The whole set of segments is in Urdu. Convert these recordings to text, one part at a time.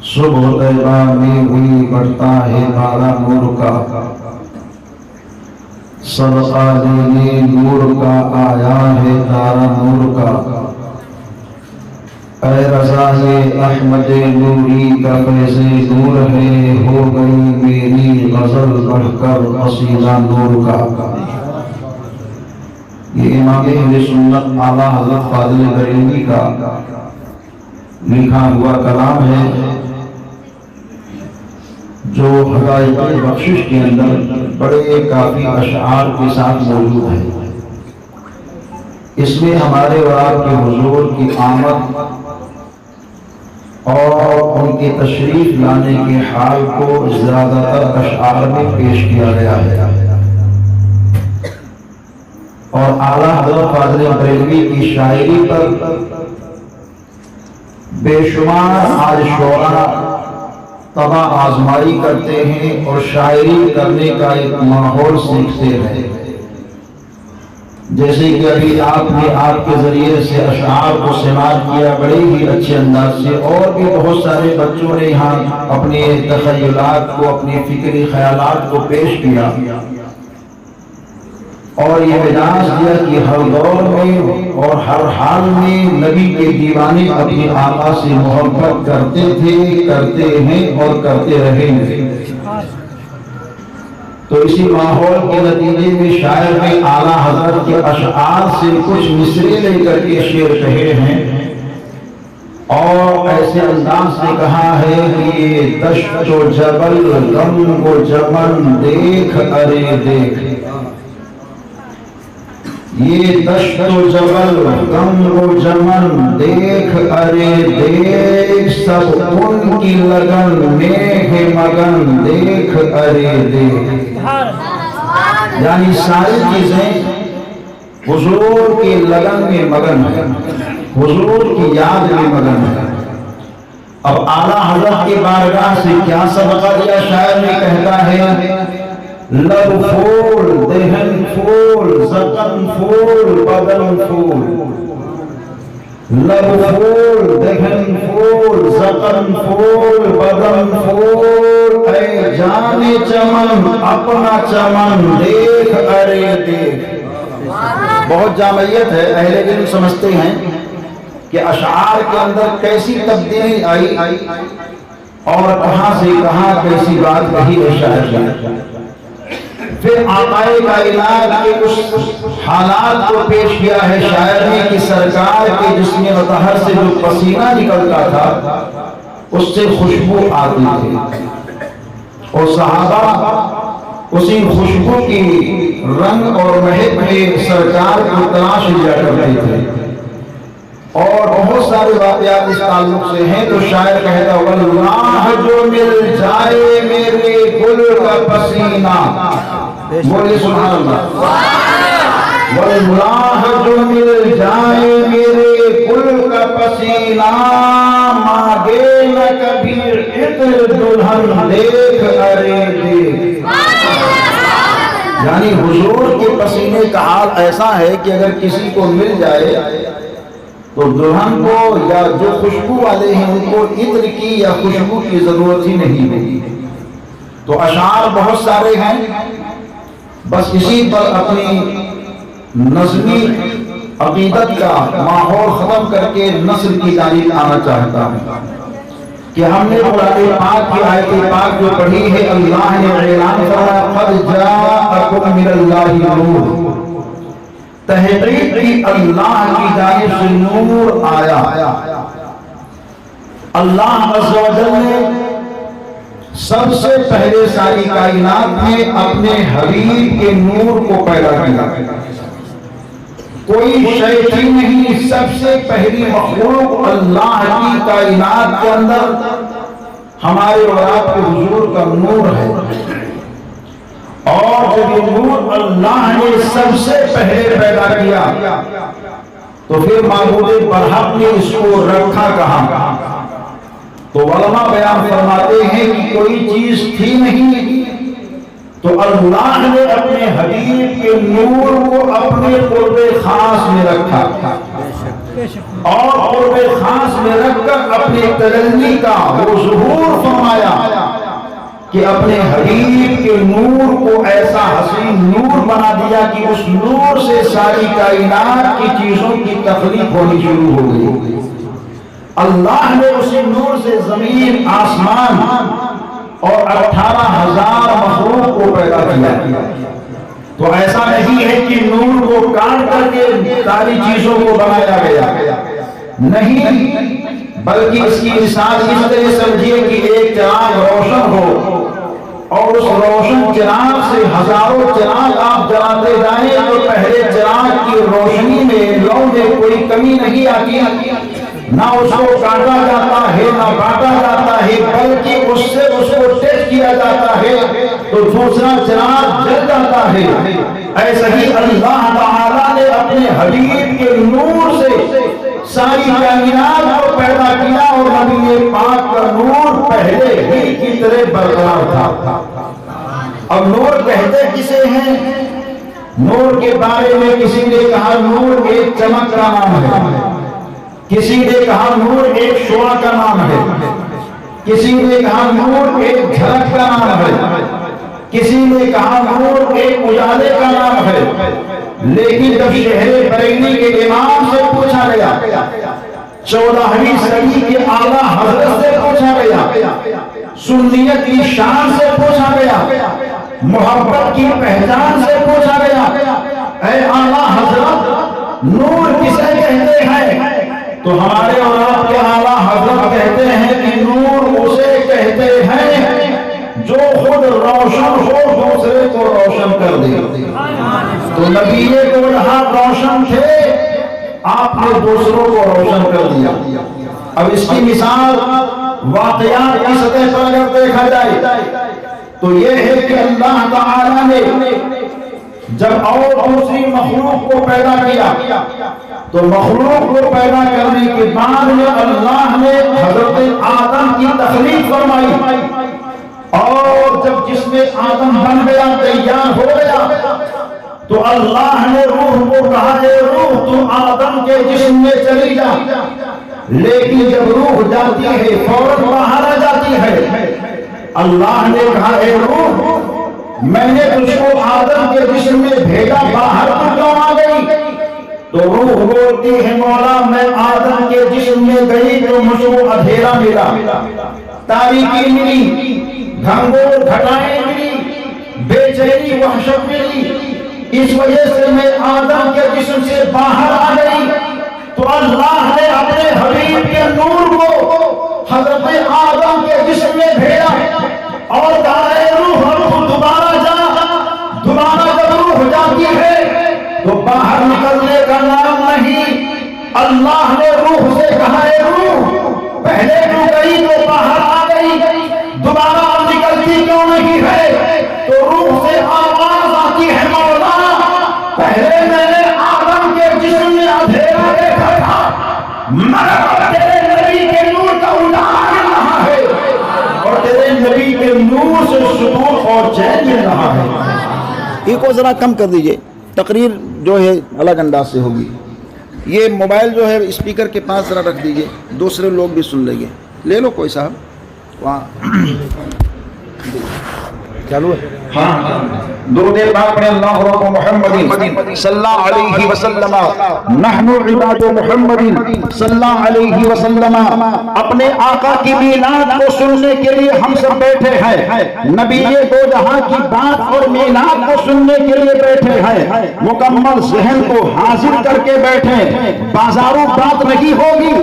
صبح طیبہ میں بھی بڑھتا ہے بارہ نور کا، صدقہ دینے نور کا آیا ہے تارا نور کا۔ اے رضا احمد نوری کا فیض نور ہے، ہو گئی میری غزل بڑھ کر قصیدہ نور کا۔ یہ امام اہل سنت اعلیٰ حضرت فاضل بریلوی کا لکھا ہوا کلام ہے، جو حقائق بخشش کے اندر بڑے کافی اشعار کے ساتھ موجود ہے۔ اس میں ہمارے اور آپ کے حضور کی آمد اور ان کے تشریف لانے کے حال کو زیادہ تر اشعار میں پیش کیا گیا ہے، اور اعلیٰ حضرت فاضل بریلوی کی شاعری پر بے شمار آج شعراء طبع آزمائی کرتے ہیں اور شاعری کرنے کا ایک ماحول سیکھتے ہیں۔ جیسے کہ ابھی آپ نے آپ کے ذریعے سے اشعار کو سماعت کیا بڑے ہی اچھے انداز سے، اور بھی بہت سارے بچوں نے یہاں اپنے تخیلات کو، اپنے فکری خیالات کو پیش کیا، اور یہ مجاز دیا کہ ہر دور میں اور ہر حال میں نبی کے دیوانے اپنے آقا سے محبت کرتے تھے، کرتے ہیں اور کرتے رہیں گے۔ تو اسی ماحول کے نتیجے میں شاعر نے اعلیٰ حضرت کے اشعار سے کچھ مصرے لے کر کے شعر کہے ہیں، اور ایسے انداز سے کہا ہے کہ یہ دشت و جبل غم و جمن دیکھ ارے دیکھ، یہ دشت و جبل غم و جمن دیکھ ارے دیکھ، سب ان کی لگن میں ہے مگن دیکھ ارے دیکھ۔ یعنی ساری چیزیں حضور کی لگن میں مگن ہے، حضور کی یاد میں مگن ہے۔ اب اعلیٰ حضرت کی بارگاہ سے کیا سبقہ دیا شاعر نے، کہتا ہے لب پھول دہن پھول زبان پھول بدن پھول، لب پھول دہن پھول زبان پھول بدن پھول، اے جان چمن اپنا چمن دیکھ ارے دیکھ۔ بہت جامعیت ہے، اہل علم سمجھتے ہیں کہ اشعار کے اندر کیسی تبدیلی آئی اور کہاں سے کہاں کیسی بات کہی ہے شاعر نے۔ پھر آقائے کائنات کے اس حالات کو پیش کیا ہے شاعر نے کہ سرکار کے جسم مطہر سے جو پسینہ نکلتا تھا اس سے خوشبو آتی تھی، اور صحابہ اسی خوشبو کی رنگ اور مہک میں سرکار کو تلاش لیا کرتے تھے، اور بہت سارے واقعات اس تعلق سے ہیں۔ تو شاعر کہتا واللہ جو مل جائے میرے گل کا پسینہ، بولے سبحان اللہ، واللہ جو مل جائے میرے گل کا پسینہ، مانگے نہ کبھی عطر دلہن دیکھ ارے دیکھ۔ یعنی حضور کے پسینے کا حال ایسا ہے کہ اگر کسی کو مل جائے تو دلہن کو یا جو خوشبو والے ہیں ان کو عطر کی یا خوشبو کی ضرورت ہی نہیں ہوگی۔ تو اشعار بہت سارے ہیں، بس اسی پر اپنی نظمی عقیدت کا ماحول ختم کر کے نثر کی جانب آنا چاہتا ہوں کہ ہم نے قرآن پاک کی آیت پاک جو پڑھی ہے، اللہ نے اعلان فرمایا قد جاءکم من اللہ نور، تحقیق کی اللہ کی جانب سے نور آیا۔ اللہ عز و جل نے سب سے پہلے ساری کائنات میں اپنے حبیب کے نور کو پیدا کیا، کوئی شے تھی نہیں، سب سے پہلی مخلوق اللہ کی کائنات کے اندر ہمارے اور آپ کے حضور کا نور ہے، اور جب یہ نور اللہ نے سب سے پہلے پیدا کیا تو پھر معبود برحق نے اس کو رکھا کہاں؟ تو علماء بیان فرماتے ہیں کہ کوئی چیز تھی نہیں، تو اللہ نے اپنے حبیب کے نور کو اپنے قرب خاص میں رکھا، اور قرب خاص میں رکھ کر اپنے تجلی کا وہ ظہور کہ اپنے حبیب کے نور کو ایسا حسین نور بنا دیا کہ اس نور سے ساری کائنات کی چیزوں کی تخلیق ہونی شروع ہو گئی. اللہ نے اسی نور سے زمین، آسمان اور 18,000 مخلوق کو پیدا کیا. تو ایسا نہیں ہے کہ نور کو کاٹ کر کے ساری چیزوں کو بنایا گیا، نہیں، بلکہ اس کی مثال اس طرح سمجھیے کہ ایک چراغ روشن ہو اور اس روشن چراغ سے ہزاروں چراغ آپ جلاتے جائیں تو پہلے چراغ کی روشنی میں لو میں کوئی کمی نہیں آتی، نہ اس کو کاٹا جاتا ہے نہ بانٹا جاتا ہے، بلکہ اس سے اس کو ٹیسٹ کیا جاتا ہے تو دوسرا چراغ جل جاتا ہے. ایسا ہی اللہ تعالیٰ نے اپنے حبیب کے نور سے ساری کائنات کو پیدا کیا اور نبی پاک کا نور پہلے ہی کی طرح برقرار تھا. اب نور کہتے کسے ہیں؟ نور کے بارے میں کسی نے کہا نور ایک چمک کا نام ہے، کسی نے کہا نور ایک شعاع کا نام ہے، کسی نے کہا نور ایک جھلک کا نام ہے، کسی نے کہا نور ایک اجالے کا نام ہے. لیکن جب شہر بریلی کے امام سے پوچھا گیا، 14ویں صدی کے اعلیٰ حضرت سے پوچھا گیا، سنیت کی شان سے پوچھا گیا، محبت کی پہچان سے پوچھا گیا، اے اعلیٰ حضرت نور کسے کہتے ہیں؟ تو ہمارے اور آپ کے اعلیٰ حضرت کہتے ہیں کہ نور اسے کہتے ہیں جو خود روشن ہو دوسرے کو روشن کر دے. تو نبی کو یہاں روشن تھے، آپ نے دوسروں کو روشن کر دیا. اب اس کی مثال واقعات کی سطح پر اگر دیکھا جائے تو یہ ہے کہ اللہ تعالیٰ نے جب اور دوسری مخلوق کو پیدا کیا تو مخلوق کو پیدا کرنے کے بعد میں اللہ نے حضرت آدم کی تخلیق فرمائی، اور جب جسم آدم بن گیا، تیار ہو گیا، تو اللہ نے روح کو کہا اے روح تم آدم کے جسم میں چلی جا. لیکن جب روح جاتی ہے فوراً باہر آ جاتی ہے. اللہ نے کہا اے روح میں نے تجھ کو آدم کے جسم میں بھیجا، باہر تو کیوں آ گئی؟ تو روح بولتی ہے مولا میں آدم کے جسم میں گئی تو مجھ کو اندھیرا ملا، تاریکی ملی، گھنگور گھٹائیں ملی، بے چینی وحشت ملی، اس وجہ سے میں آدم کے جسم سے باہر آ گئی. تو اللہ نے اپنے حبیب کے نور کو حضرت آدم کے جسم میں بھیجا اور کہا اے روح دوبارہ جا. دوبارہ جب روح جاتی ہے تو باہر نکلنے کا نام نہیں. اللہ نے روح سے کہا اے روح پہلے تو گئی تو باہر آ گئی، دوبارہ اب نکلتی کیوں نہیں ہے؟ تو روح سے آواز آتی ہے مولا پہلے میں نے آدم کے جسم میں اندھیرا دیکھا تھا، مگر تیرے نبی کے نور کا اجالا مل رہا ہے اور تیرے نبی کے نور سے سکون اور چین مل رہا ہے. ایک کو ذرا کم کر دیجئے، تقریر جو ہے الگ انداز سے ہوگی. یہ موبائل جو ہے اسپیکر کے پاس ذرا رکھ دیجئے، دوسرے لوگ بھی سن لیں گے. لے لو کوئی صاحب وہاں چالو ہے. ہاں درود پاک پڑھیں اللہ رب محمد صلی اللہ علیہ وسلم. نحن عباد محمد صلی اللہ علیہ وسلم. اپنے آقا کی میلاد کو سننے کے لیے ہم سب بیٹھے ہیں. نبی دو جہاں کی بات اور میلاد کو سننے کے لیے بیٹھے ہیں. مکمل ذہن کو حاضر کر کے بیٹھے. بازاروں بات نہیں ہوگی،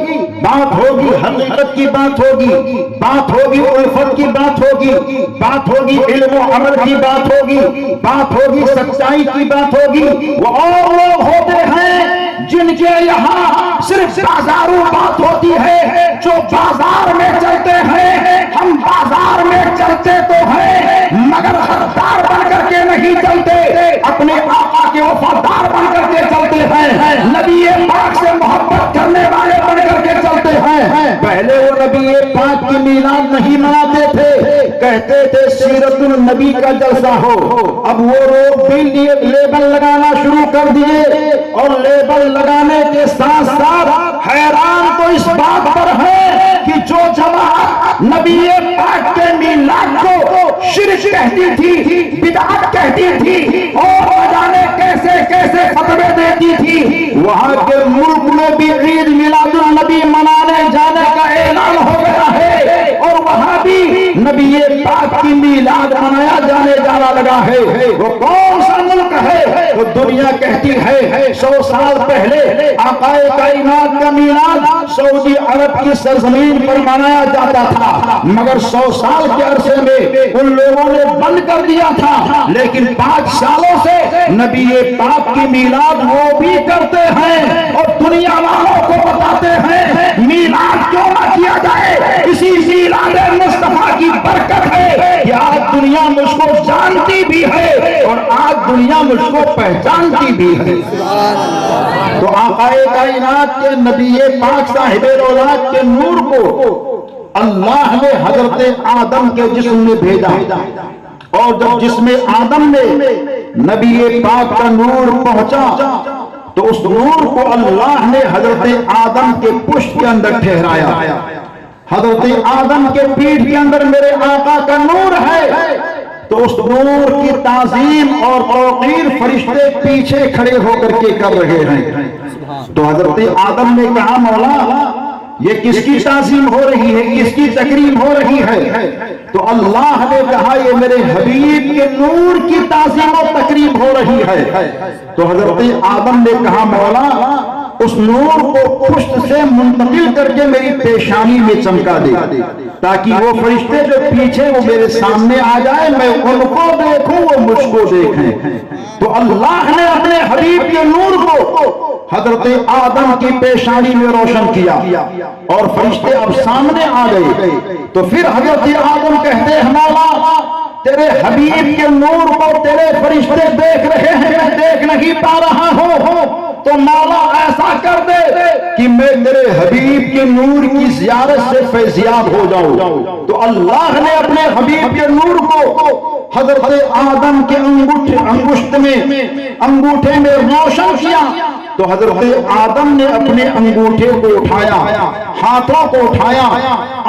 بات ہوگی حقیقت کی، بات ہوگی، بات ہوگی الفت کی، بات ہوگی، بات ہوگی علم و عمل کی، بات ہوگی، بات ہوگی سچائی کی، بات ہوگی. وہ اور لوگ ہوتے ہیں جن کے یہاں صرف بازاروں بات ہوتی ہے، جو بازار میں چلتے ہیں. ہم بازار میں چلتے تو ہیں مگر غدار بن کر کے نہیں چلتے، اپنے آقا کے وفادار بن کر کے چلتے ہیں، نبی پاک سے محبت کرنے والے بن کر کے چلتے ہیں. پہلے وہ نبی پاک کی میلاد نہیں مناتے تھے، کہتے تھے سیرت النبی کا جلسہ ہو. اب وہ لوگ بھی لیبل لگانا شروع کر دیے، اور لیبل لگانے کے ساتھ ساتھ حیران تو اس بات پر ہے کہ جو جماعت نبی نبی پاک کے میلاد کو شرک کہتی تھی، بدعت کہتی تھی، اور نہ جانے کیسے کیسے فتوے دیتی تھی۔ وہاں کے ملک میں بھی عید میلاد النبی منانے جانے کا اعلان ہو گیا ہے، اور وہاں بھی نبی پاک کی میلاد منایا جانا لگا ہے۔ وہ کون سا ملک ہے؟ وہ دنیا کہتی ہے 100 سال پہلے آقا کائنات کا میلاد سعودی عرب کی سرزمین پر منایا جاتا تھا، مگر 100 سال کے عرصے میں ان لوگوں نے بند کر دیا تھا، لیکن 5 سالوں سے نبی پاک کی میلاد وہ بھی کرتے ہیں اور دنیا والوں کو بتاتے ہیں میلاد کیوں نہ کیا جائے۔ اسی میلاد مصطفیٰ کی برکت ہے کہ آج دنیا مجھ کو جانتی بھی ہے اور آج دنیا مجھ کو پہچانتی بھی ہے۔ تو آقا کائنات کے نبی پاک صاحب رولات کے نور کو اللہ نے حضرت آدم کے جسم میں بھیجا، اور جب جسم آدم میں نبی پاک کا نور پہنچا تو اس نور کو اللہ نے حضرت آدم کے پشت کے اندر ٹھہرایا۔ حضرت آدم کے پیٹھ کے اندر میرے آقا کا نور ہے، تو اس نور کی تعظیم اور توقیر فرشتے پیچھے کھڑے ہو کر کے کر رہے ہیں۔ تو حضرت آدم نے کہا مولا یہ کس کی تعظیم ہو رہی ہے، کس کی تکریم ہو رہی ہے؟ تو اللہ نے کہا یہ میرے حبیب کے نور کی تعظیم و تکریم ہو رہی ہے۔ تو حضرت آدم نے کہا مولا اس نور کو پشت سے منتقل کر کے میری پیشانی میں چمکا دے، تاکہ وہ فرشتے جو پیچھے وہ میرے سامنے آ جائے، میں ان کو دیکھوں وہ مجھ کو دیکھیں۔ تو اللہ نے اپنے حبیب کے نور کو حضرت آدم کی پیشانی میں روشن کیا اور فرشتے اب سامنے آ گئے۔ تو پھر حضرت آدم کہتے ہیں مولا تیرے حبیب کے نور کو تیرے فرشتے دیکھ رہے ہیں، میں دیکھ نہیں پا رہا ہوں، تو مولا ایسا کر دے کہ میں تیرے حبیب کے نور کی زیارت سے فیضیاب ہو جاؤں۔ تو اللہ نے اپنے حبیب کے نور کو حضرت آدم کے انگوٹھے میں روشن کیا۔ تو حضرت آدم نے اپنے انگوٹھے کو اٹھایا، ہاتھوں کو اٹھایا،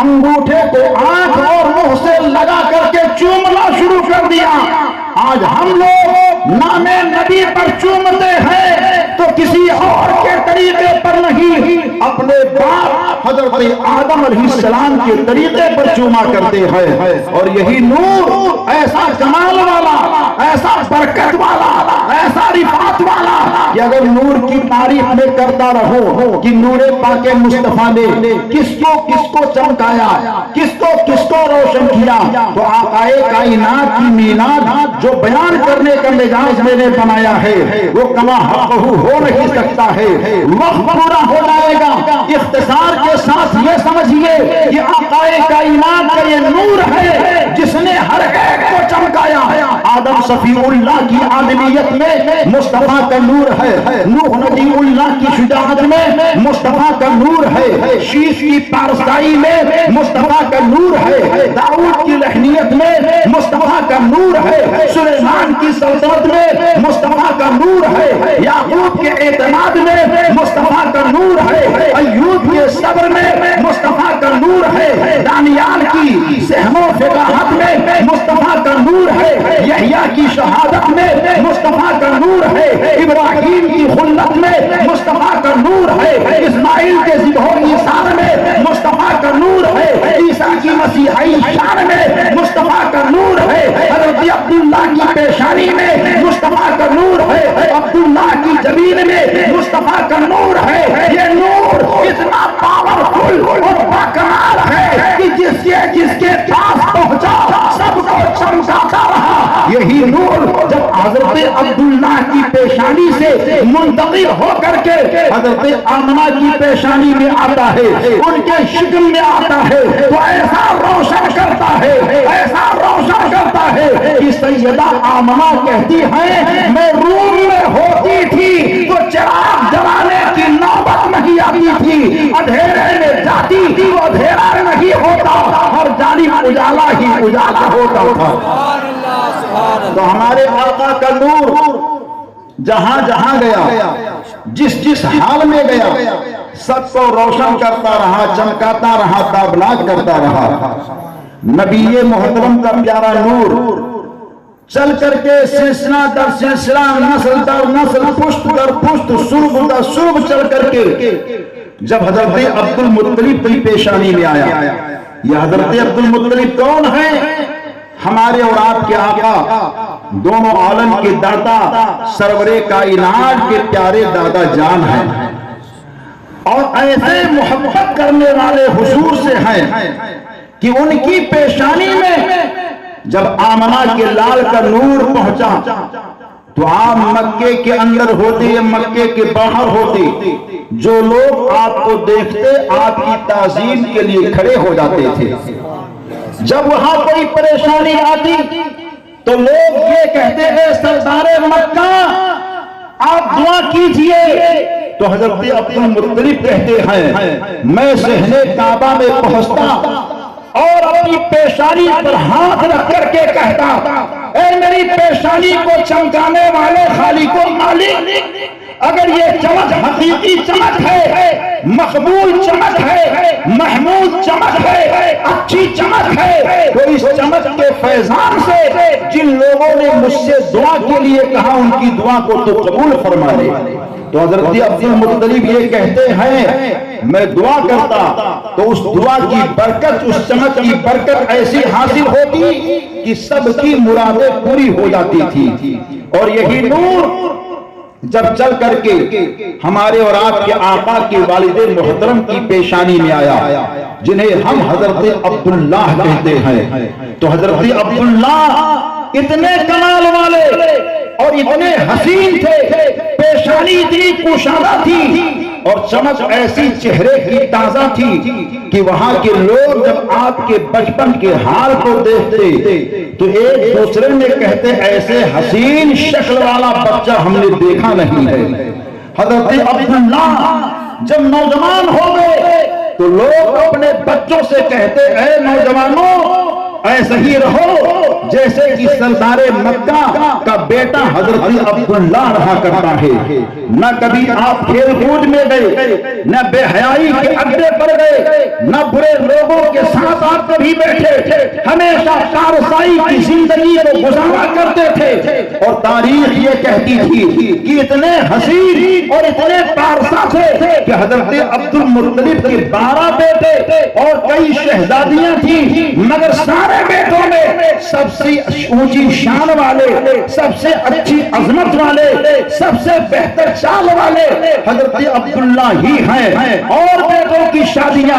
انگوٹھے کو آنکھ اور منہ سے لگا کر کے چومنا شروع کر دیا۔ آج ہم لوگ نام نبی پر چومتے ہیں تو کسی اور کے طریقے پر نہیں، اپنے باپ حضرت آدم علیہ السلام کے طریقے پر چوما کرتے ہیں۔ اور یہی نور ایسا کمال والا، ایسا برکت والا، ایسا رفعت والا کہ اگر نور کی تعریف میں کرتا رہو کہ نور پاک مصطفیٰ نے کس کو چمکایا، کس کو روشن کیا، تو آقا کائنات کی میلاد جو بیان کرنے کا مزاج میں نے بنایا ہے وہ کما حق ہو نہیں سکتا ہے۔ وقت پورا ہو جائے گا، اختصار کے ساتھ یہ سمجھیے کہ آقا کائنات کا یہ نور ہے جس نے ہر ایک کو چمکایا۔ آدم صفی اللہ کی آدمیت میں مصطفیٰ کا نور ہے، نوح نبی اللہ کی شجاعت میں مصطفیٰ کا نور ہے، شیش کی پارسائی میں مصطفیٰ کا نور ہے، داؤد کی لحنیت میں مصطفیٰ کا نور ہے، سلیمان کی سلطنت میں مصطفیٰ کا نور ہے، یعقوب کے اعتماد میں مصطفیٰ کا نور ہے، ایوب کے صبر میں مصطفیٰ کا نور ہے، دانیال کی سہم و فقاہت میں مصطفیٰ کا نور ہے، یحییٰ کی شہادت میں مصطفیٰ کا نور ہے، ابراہیم کی خلت میں مصطفیٰ کا نور ہے، اسماعیل کے ذبح و ایثار میں مصطفیٰ کا نور ہے، عیسیٰ کی مسیحائی شان میں مصطفیٰ کا نور ہے، حضرت عبداللہ کی پیشانی میں مصطفیٰ کا نور ہے، عبداللہ کی جبین میں مصطفیٰ کا نور ہے۔ یہ نور اتنا پاورفل اور باکمال ہے کہ جس کے پاس پہنچا سب کو چمکاتا رہا۔ یہی نور جب حضرت عبداللہ کی پیشانی سے منتقل ہو کر کے حضرت آمنہ کی پیشانی میں آتا ہے، ان کے شکم میں آتا ہے، تو ایسا روشن کرتا ہے، ایسا روشن کرتا ہے کہ سیدہ آمنہ کہتی ہیں میں روم میں ہوتی تھی تو چراغ جلانے کی نوبت نہیں آتی تھی، اندھیرے میں جاتی تو اندھیرا نہیں ہوتا، ہر جانب اجالا ہی اجالا ہوتا تھا۔ تو ہمارے آقا کا نور جہاں جہاں گیا، جس حال میں گیا، سب کو روشن کرتا رہا، چمکاتا رہا، تابناک کرتا رہا۔ نبی محترم کا پیارا نور چل کر کے سلسلہ در سلسلہ، نسل در نسل، پشت در پشت، سرب در سرب چل کر کے جب حضرت عبد المطلب کی پیشانی میں آیا۔ یہ حضرت عبد المطلب کون ہیں؟ ہمارے اور آپ کے آقا، دونوں عالم کے دادا، سرور کائنات کے پیارے دادا جان ہیں، اور ایسے محبت کرنے والے حضور سے ہیں کہ ان کی پیشانی میں جب آمنہ کے لال کا نور پہنچا تو آپ مکے کے اندر ہوتے یا مکے کے باہر ہوتے، جو لوگ آپ کو دیکھتے آپ کی تعظیم کے لیے کھڑے ہو جاتے تھے۔ جب وہاں کوئی پریشانی آتی تو لوگ یہ کہتے ہیں سردار مکہ آپ دعا کیجئے، تو حضرت عبد المطلب کہتے ہیں میں صحن کعبہ میں پہنچتا اور اپنی پیشانی پر ہاتھ رکھ کر کے کہتا اے میری پیشانی کو چمکانے والے خالق و مالک، اگر یہ چمک حقیقی چمک ہے، مقبول چمک ہے، محمود چمک ہے، اچھی چمک ہے، تو اس چمک کے فیضان سے جن لوگوں نے مجھ سے دعا کے لیے کہا ان کی دعا کو تو قبول فرما لے۔ تو حضرت عبد المطلب یہ کہتے ہیں میں دعا کرتا تو اس دعا کی برکت، اس چمک کی برکت ایسی حاصل ہوتی کہ سب کی مرادیں پوری ہو جاتی تھی۔ اور یہی نور جب چل کر کے ہمارے اور آپ کے آقا کے والد محترم کی پیشانی میں آیا، جنہیں ہم حضرت عبداللہ کہتے ہیں، تو حضرت عبداللہ اتنے کمال والے اور اتنے حسین تھے، پیشانی اتنی کشادہ تھی اور چمک ایسی چہرے کی تازہ تھی کہ وہاں کے لوگ جب آپ کے بچپن کے حال کو دیکھتے تو ایک دوسرے میں کہتے ایسے حسین شکل والا بچہ ہم نے دیکھا نہیں ہے۔ حضرت عبداللہ جب نوجوان ہو گئے تو لوگ اپنے بچوں سے کہتے اے نوجوانوں ایسا ہی رہو جیسے کہ سردار مکہ کا بیٹا حضرت عبداللہ رہا کرتا ہے۔ نہ کبھی آپ کھیل کود میں گئے، نہ بے حیائی کے اڈے پر گئے، نہ برے لوگوں کے ساتھ آپ کبھی بیٹھے، ہمیشہ پارسائی کی زندگی کو گزارا کرتے تھے۔ اور تاریخ یہ کہتی تھی کہ اتنے حسین اور اتنے پارسا تھے کہ حضرت عبد المطلب کے 12 بیٹے اور کئی شہزادیاں تھیں، مگر سارے بیٹوں میں سب سے اونچی شان والے، سب سے اچھی عظمت والے، سب سے بہتر چال والے حضرت عبداللہ ہی ہیں۔ اور بیٹوں کی شادیاں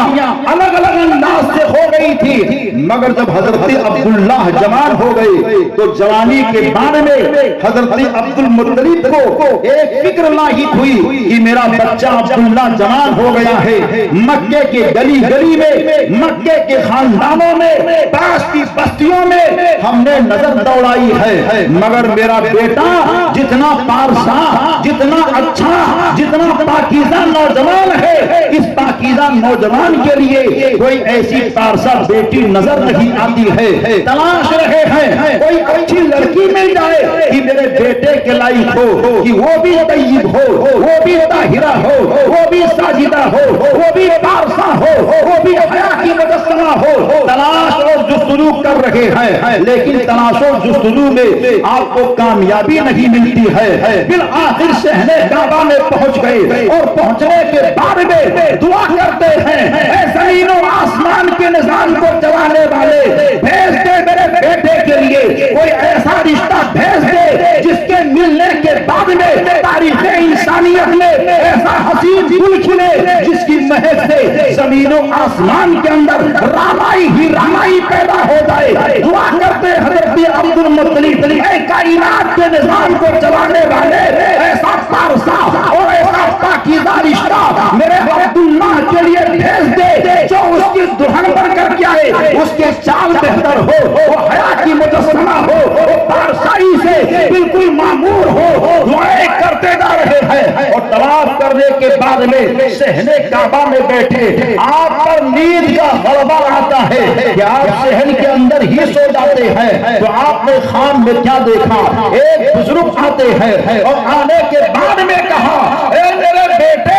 الگ الگ انداز سے ہو گئی تھی، مگر جب حضرت عبداللہ جوان ہو گئے تو جوانی کے بعد میں حضرت عبد المطلب کو ایک فکر لاحق ہوئی کہ میرا بچہ عبداللہ جوان ہو گیا ہے، مکے کے گلی گلی میں، مکے کے خاندانوں میں، پاس کی بستیوں میں ہم نے نظر دوڑائی ہے، مگر میرا بیٹا جتنا پارسا، جتنا اچھا، جتنا پاکیزہ نوجوان ہے، اس پاکیزہ نوجوان کے لیے کوئی ایسی پارسا بیٹی نظر نہیں آتی ہے۔ تلاش رہے ہیں کوئی اچھی لڑکی مل جائے کہ میرے بیٹے کے لائق ہو، کہ وہ بھی طیب ہو، وہ بھی طاہرہ ہو، وہ بھی ساجدہ ہو، وہ بھی پارسا ہو، وہ بھی حیا کی مجسمہ ہو۔ تلاش اور جستجو کر رہے ہیں، لیکن تلاش و جستجو میں آپ کو کامیابی نہیں ملتی ہے۔ بالآخر صحن کعبہ میں پہنچ گئے اور پہنچنے کے بعد میں دعا کرتے ہیں اے زمین و آسمان کے نظام کو چلانے والے، بھیج دے میرے بیٹے کے لیے کوئی ایسا رشتہ، بھیج دے جس کے ملنے کے بعد میں تاریخ انسانیت میں ایسا حسین پھول کھلے جس کی مہک سے زمین و آسمان کے اندر رامائی ہی رامائی پیدا ہو جائے۔ دعا کرتے حضرت عبد المطلب اے کائنات کے نظام کو چلانے والے، ایسا پارسا اور ایسا پاکیزہ رشتہ میرے عبداللہ کے لیے بھیج دے جو اس کی دلہن بن کر کے آئے، اس کے چال بہتر ہو، وہ حیا کی مجسمہ ہو، وہ پارسائی سے بالکل معمور ہو۔ دعائیں کرتے جا رہے ہیں اور طواف کرنے کے بعد میں صحن کعبہ میں بیٹھے آپ پر نیند کا غلبہ آتا ہے کہ آپ صحن کے اندر ہی سو جاتے ہیں۔ تو آپ نے خواب میں کیا دیکھا؟ ایک بزرگ آتے ہیں اور آنے کے بعد میں کہا اے میرے بیٹے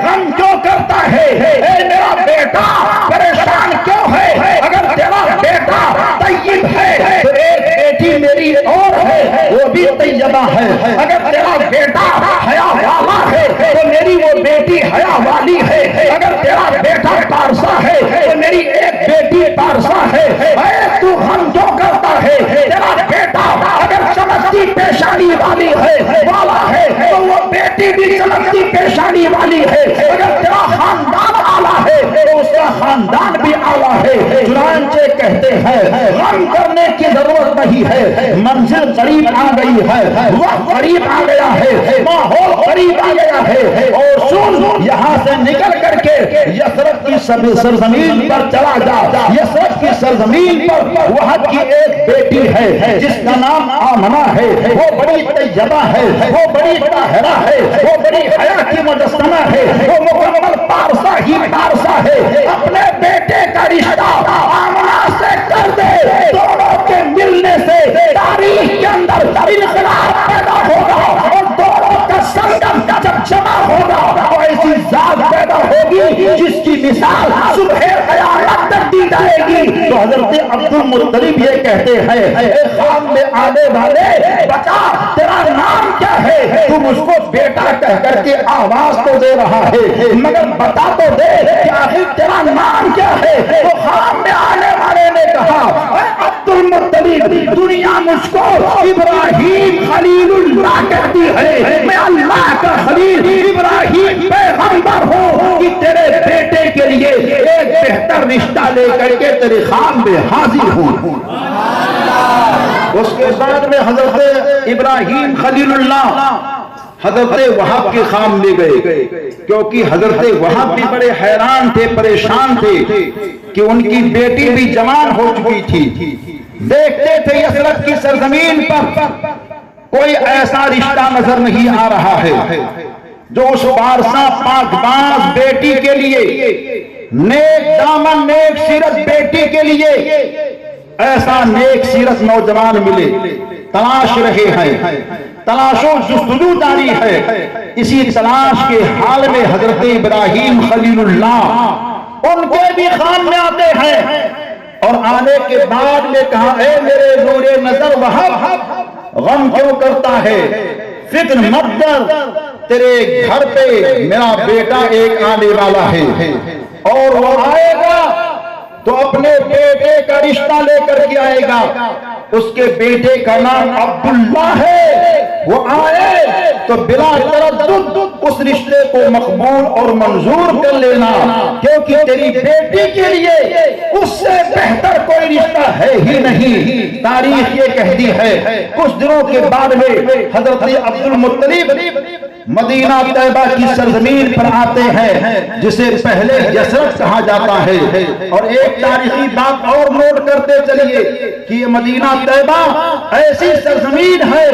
غم کیوں کر کرتا ہے اے میرا بیٹا پریشان کیوں ہے؟ اگر تیرا بیٹا طیب ہے تو ایک بیٹی میری اور ہے وہ بھی طیبہ ہے، اگر تیرا بیٹا حیا والا ہے تو میری وہ بیٹی حیا والی ہے، اگر تیرا بیٹا پارسا ہے تو میری ایک بیٹی پارسا ہے۔ اے تو ہم جو کرتا ہے تیرا بیٹا اگر چمکتی پیشانی والی ہے والا ہے تو وہ بیٹی بھی چمکتی پیشانی والی ہے، اگر تیرا خاندان اعلیٰ ہے تو اس کا خاندان بھی اعلیٰ ہے۔ چنانچہ کہتے ہیں غم کرنے کی ضرورت نہیں ہے، منزل قریب آ گئی ہے، وقت قریب آ گیا ہے، ماحول قریب آ گیا ہے، اور سن یہاں سے نکل کر کے یثرب کی سرزمین پر چلا جا۔ یثرب کی سرزمین پر وہاں کی ایک بیٹی ہے جس کا نام آمنہ ہے، وہ بڑی طیبہ ہے، وہ بڑی طاہرہ ہے، وہ بڑی حیا کی مجسمہ ہے، وہ مکمل پارسا ہی پارسا ہے۔ اپنے بیٹے کا رشتہ آمنہ سے کر دے، دونوں کے ملنے سے تاریخ کے اندر انقلاب پیدا ہوگا، اور دونوں کا سنگم جب جمع ہوگا تو ایسی ذات پیدا ہوگی جس کی مثال صبح قیامت تک دی جائے گی۔ تو حضرت عبد المطلب یہ کہتے ہیں اے خام میں آنے والے بچا تیرا نام کیا ہے؟ تم اس کو بیٹا کہہ کر کے آواز تو دے رہا ہے مگر بتا تو دے کہ آخر تیرا نام کیا ہے؟ تو خام میں آنے والے نے کہا اے عبد المطلب دنیا مجھ کو ابراہیم خلیل اللہ کہتی ہے، میں اللہ کا خلیل ابراہیم پیغمبر ہوں کہ تیرے بیٹے کے لیے ایک بہتر رشتہ لے کر کے تیرے خام میں حاضر ہوں۔ اس کے بعد میں حضرت ابراہیم خلیل اللہ حضرت وہاب کے خام لے گئے، کیونکہ حضرت وہاب بھی بڑے حیران تھے، پریشان تھے کہ ان کی بیٹی بھی جوان ہو چکی تھی۔ دیکھتے تھے یثرب کی سرزمین پر کوئی ایسا رشتہ نظر نہیں آ رہا ہے جو اس پارسا پاک باز بیٹی کے لیے، نیک دامن نیک سیرت بیٹی کے لیے ایسا نیک سیرت نوجوان ملے۔ تلاش رہے ہیں، تلاش و جستجو جاری ہے۔ اسی تلاش کے حال میں حضرت ابراہیم خلیل اللہ ان کے بھی خام میں آتے ہیں، اور آنے کے بعد میں کہا اے میرے نور نظر وہاب غم کیوں کرتا ہے؟ فکر مت کر، تیرے گھر پہ میرا بیٹا ایک آنے والا ہے، اور وہ آئے گا تو اپنے بیٹے کا رشتہ لے کر کے آئے گا۔ اس کے بیٹے کا نام عبداللہ ہے، وہ آئے تو بلا تردد اس رشتے کو مقبول اور منظور کر لینا، کیونکہ تیری بیٹی کے لیے اس سے بہتر کوئی رشتہ ہے ہی نہیں۔ تاریخ یہ کہتی ہے کچھ دنوں کے بعد میں حضرت عبد المطلب مدینہ طیبہ کی سرزمین پر آتے ہیں جسے پہلے یثرب کہا جاتا ہے۔ اور ایک تاریخی بات اور نوٹ کرتے چلیے کہ یہ مدینہ طیبہ ایسی سرزمین ہے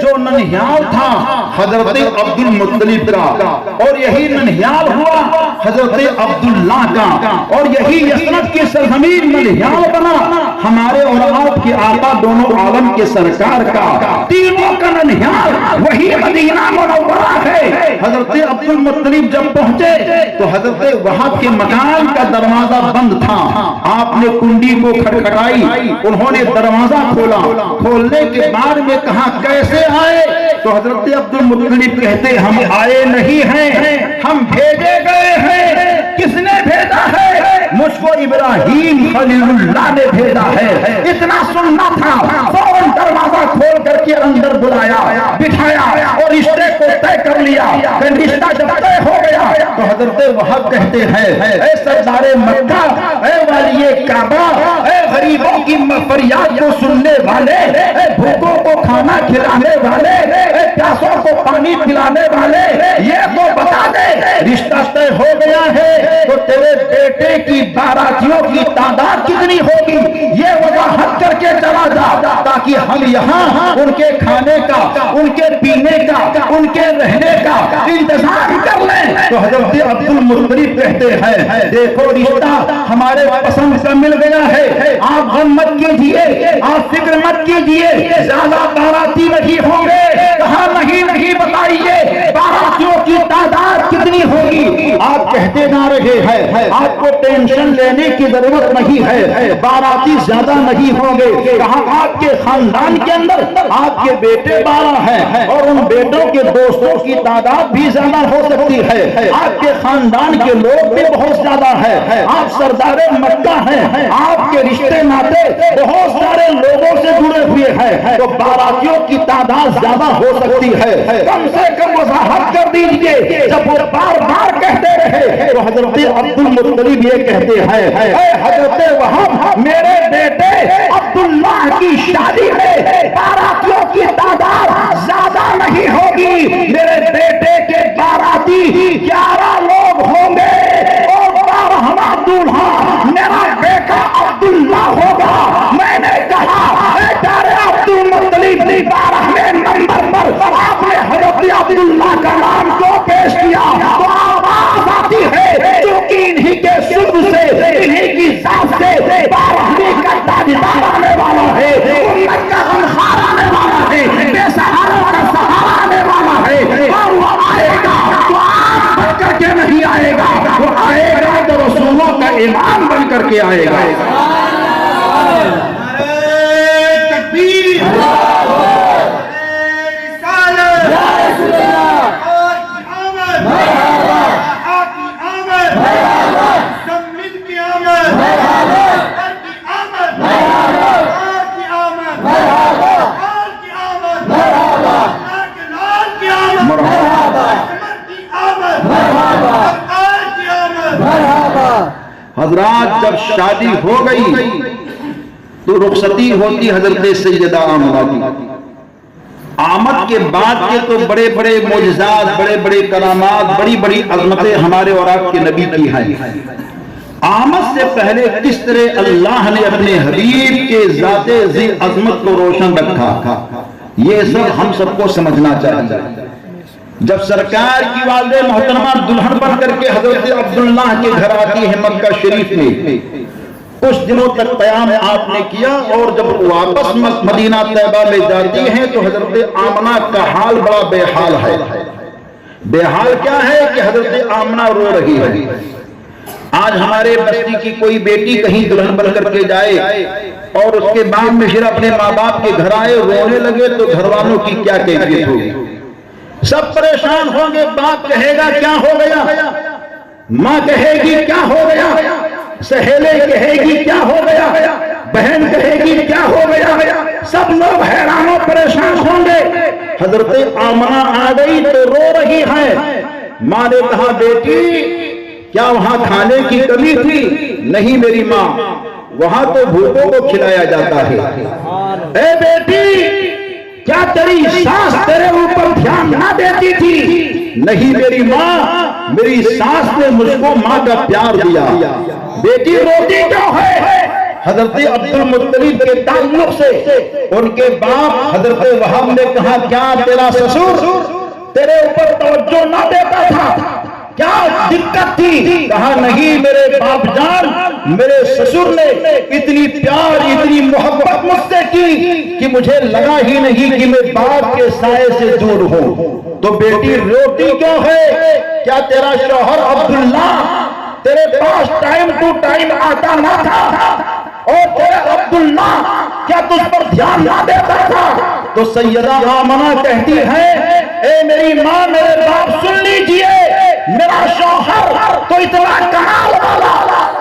جو ننھیال تھا حضرت عبد المطلب کا، اور یہی ننھیال ہوا حضرت عبداللہ کا، اور یہی یثرب کی سرزمین ننھیال بنا ہمارے اور آپ کے آقا دونوں عالم کے سرکار کا۔ تینوں کا ننھیال وہی مدینہ منورہ ہے۔ حضرت عبد المطلب جب پہنچے تو حضرت وہاب کے مکان کا دروازہ بند تھا، آپ نے کنڈی کو کھٹکھٹائی، انہوں نے دروازہ کھولا، کھولنے کے بعد میں کہا کیسے آئے؟ تو حضرت عبد المطلب کہتے ہم آئے نہیں ہیں، ہم بھیجے گئے ہیں۔ کس نے بھیجا ہے؟ مجھ کو ابراہیم خلیل اللہ نے بھیجا ہے۔ اتنا سننا تھا، فوراً دروازہ کھول کر کے اندر بلایا، بٹھایا اور رشتے کو طے کر لیا۔ رشتہ جب طے ہو گیا تو حضرت وہاب کہتے ہیں اے سردار مکہ، اے والی کعبہ، اے غریبوں کی فریاد کو سننے والے، اے بھوکوں کو کھانا کھلانے والے، اے پیاسوں کو پانی پلانے والے، یہ تو بتا دے رشتہ طے ہو گیا ہے تو تیرے بیٹے کی باراتیوں کی تعداد کتنی ہوگی یہ وضاحت کر کے چلا جا، تاکہ ہم یہاں ان کے کھانے کا، ان کے پینے کا، ان کے رہنے کا انتظام کر لیں۔ تو حضرت عبد المطلب کہتے ہیں دیکھو رشتہ ہمارے پسند کا مل گیا ہے، آپ غم مت کیجئے، آپ فکر مت کیجئے، زیادہ باراتی نہیں ہوں گے۔ کہا نہیں بتائیے باراتیوں کی تعداد کتنی ہوگی؟ آپ کہتے جا رہے ہیں آپ کو ٹینشن لینے کی ضرورت نہیں ہے، باراتی زیادہ نہیں ہوں گے، کہاں آپ کے خاندان کے اندر آپ کے بیٹے 12 ہیں اور ان بیٹوں کے دوستوں کی تعداد بھی زیادہ ہو سکتی ہے، آپ کے خاندان کے لوگ بھی بہت زیادہ ہیں، آپ سردار مکہ ہیں، آپ کے رشتے ناتے بہت سارے لوگوں سے جڑے ہوئے ہیں، تو باراتیوں کی تعداد زیادہ ہو سکتی ہے، کم سے کم وضاحت کر دیجئے۔ جب وہ بار بار کہتے رہے تو حضرت عبد المطلب یہ کہتے ہیں اے حضرت وہب میرے بیٹے عبداللہ کی شادی میں باراتیوں کی تعداد زیادہ نہیں ہوگی، میرے بیٹے کے باراتی 11 لوگ ہوں گے اور 12واں دولہا میرا بیٹا عبداللہ ہوگا۔ میں نے کہا اے پیارے عبد المطلب 12ویں نمبر پر آپ نے حضرت عبداللہ کا نام کیوں پیش کیا؟ تو آواز آتی ہے کیونکہ انہی کے سب سے انہی کی ذات سے 12ویں کا تاجدار آنے والا ہے، امت کا غمخوار آنے والا ہے، بے سہاروں کا سہارا آنے والا ہے، اور وہ آئے گا تو آپ بن کر کے نہیں آئے گا، وہ آئے گا تو رسولوں کا امام بن کر کے آئے گا۔ حضرات جب شادی ہو گئی تو رخصتی ہوتی حضرت سیدہ آمنہ کی۔ آمد کے بعد کے تو بڑے بڑے معجزات، بڑے بڑے کرامات، بڑی بڑی عظمتیں ہمارے اور آپ کے نبی کی ہیں۔ آمد سے پہلے کس طرح اللہ نے اپنے حبیب کے ذات ذی عظمت کو روشن رکھا، یہ سب ہم سب کو سمجھنا چاہیے۔ جب سرکار کی والدہ محترمہ دلہن بن کر کے حضرت عبداللہ کے گھر آتی ہے مکہ شریف میں، کچھ دنوں تک قیام آپ نے کیا، اور جب واپس مدینہ طیبہ میں جاتی ہیں تو حضرت آمنہ کا حال بڑا بے حال ہے۔ بے حال کیا ہے کہ حضرت آمنہ رو رہی ہے۔ آج ہمارے بستی کی کوئی بیٹی کہیں دلہن بن کر کے جائے اور اس کے بعد میں پھر اپنے ماں باپ کے گھر آئے رونے لگے تو گھر والوں کی کیا کیفیت ہوگی؟ سب پریشان ہوں گے۔ باپ کہے گا کیا ہو گیا، ماں کہے گی کیا ہو گیا، سہیلے کہے گی کیا ہو گیا، بہن کہے گی کیا ہو گیا، سب لوگ حیران و پریشان ہوں گے۔ حضرت آمنہ آ گئی تو رو رہی ہے۔ ماں نے کہا بیٹی کیا وہاں کھانے کی کمی تھی؟ نہیں میری ماں، وہاں تو بھوکوں کو کھلایا جاتا ہے۔ اے بیٹی کیا تیری ساس تیرے اوپر دھیان نہ دیتی تھی؟ نہیں میری ماں، میری ساس نے مجھ کو ماں کا پیار دیا۔ بیٹی روتی کیوں ہے؟ حضرت عبد المطلب کے تعلق سے ان کے باپ حضرت وہب نے کہا کیا تیرا سسر تیرے اوپر توجہ نہ دیتا تھا؟ کیا دقت تھی؟ کہا نہیں میرے باپ جان، میرے سسر نے اتنی پیار اتنی محبت مجھ سے کی کہ مجھے لگا ہی نہیں کہ میں باپ کے سائے سے دور ہوں۔ تو بیٹی روتی کیوں ہے؟ کیا تیرا شوہر عبداللہ تیرے پاس ٹائم ٹو ٹائم آتا نہ تھا؟ اور تیرے عبداللہ کیا تجھ پر دھیان نہ دیتا تھا؟ تو سیدہ آمنہ کہتی ہے اے میری ماں میرے باپ سن لیجئے، میرا شوہر تو اتنا کمال والا،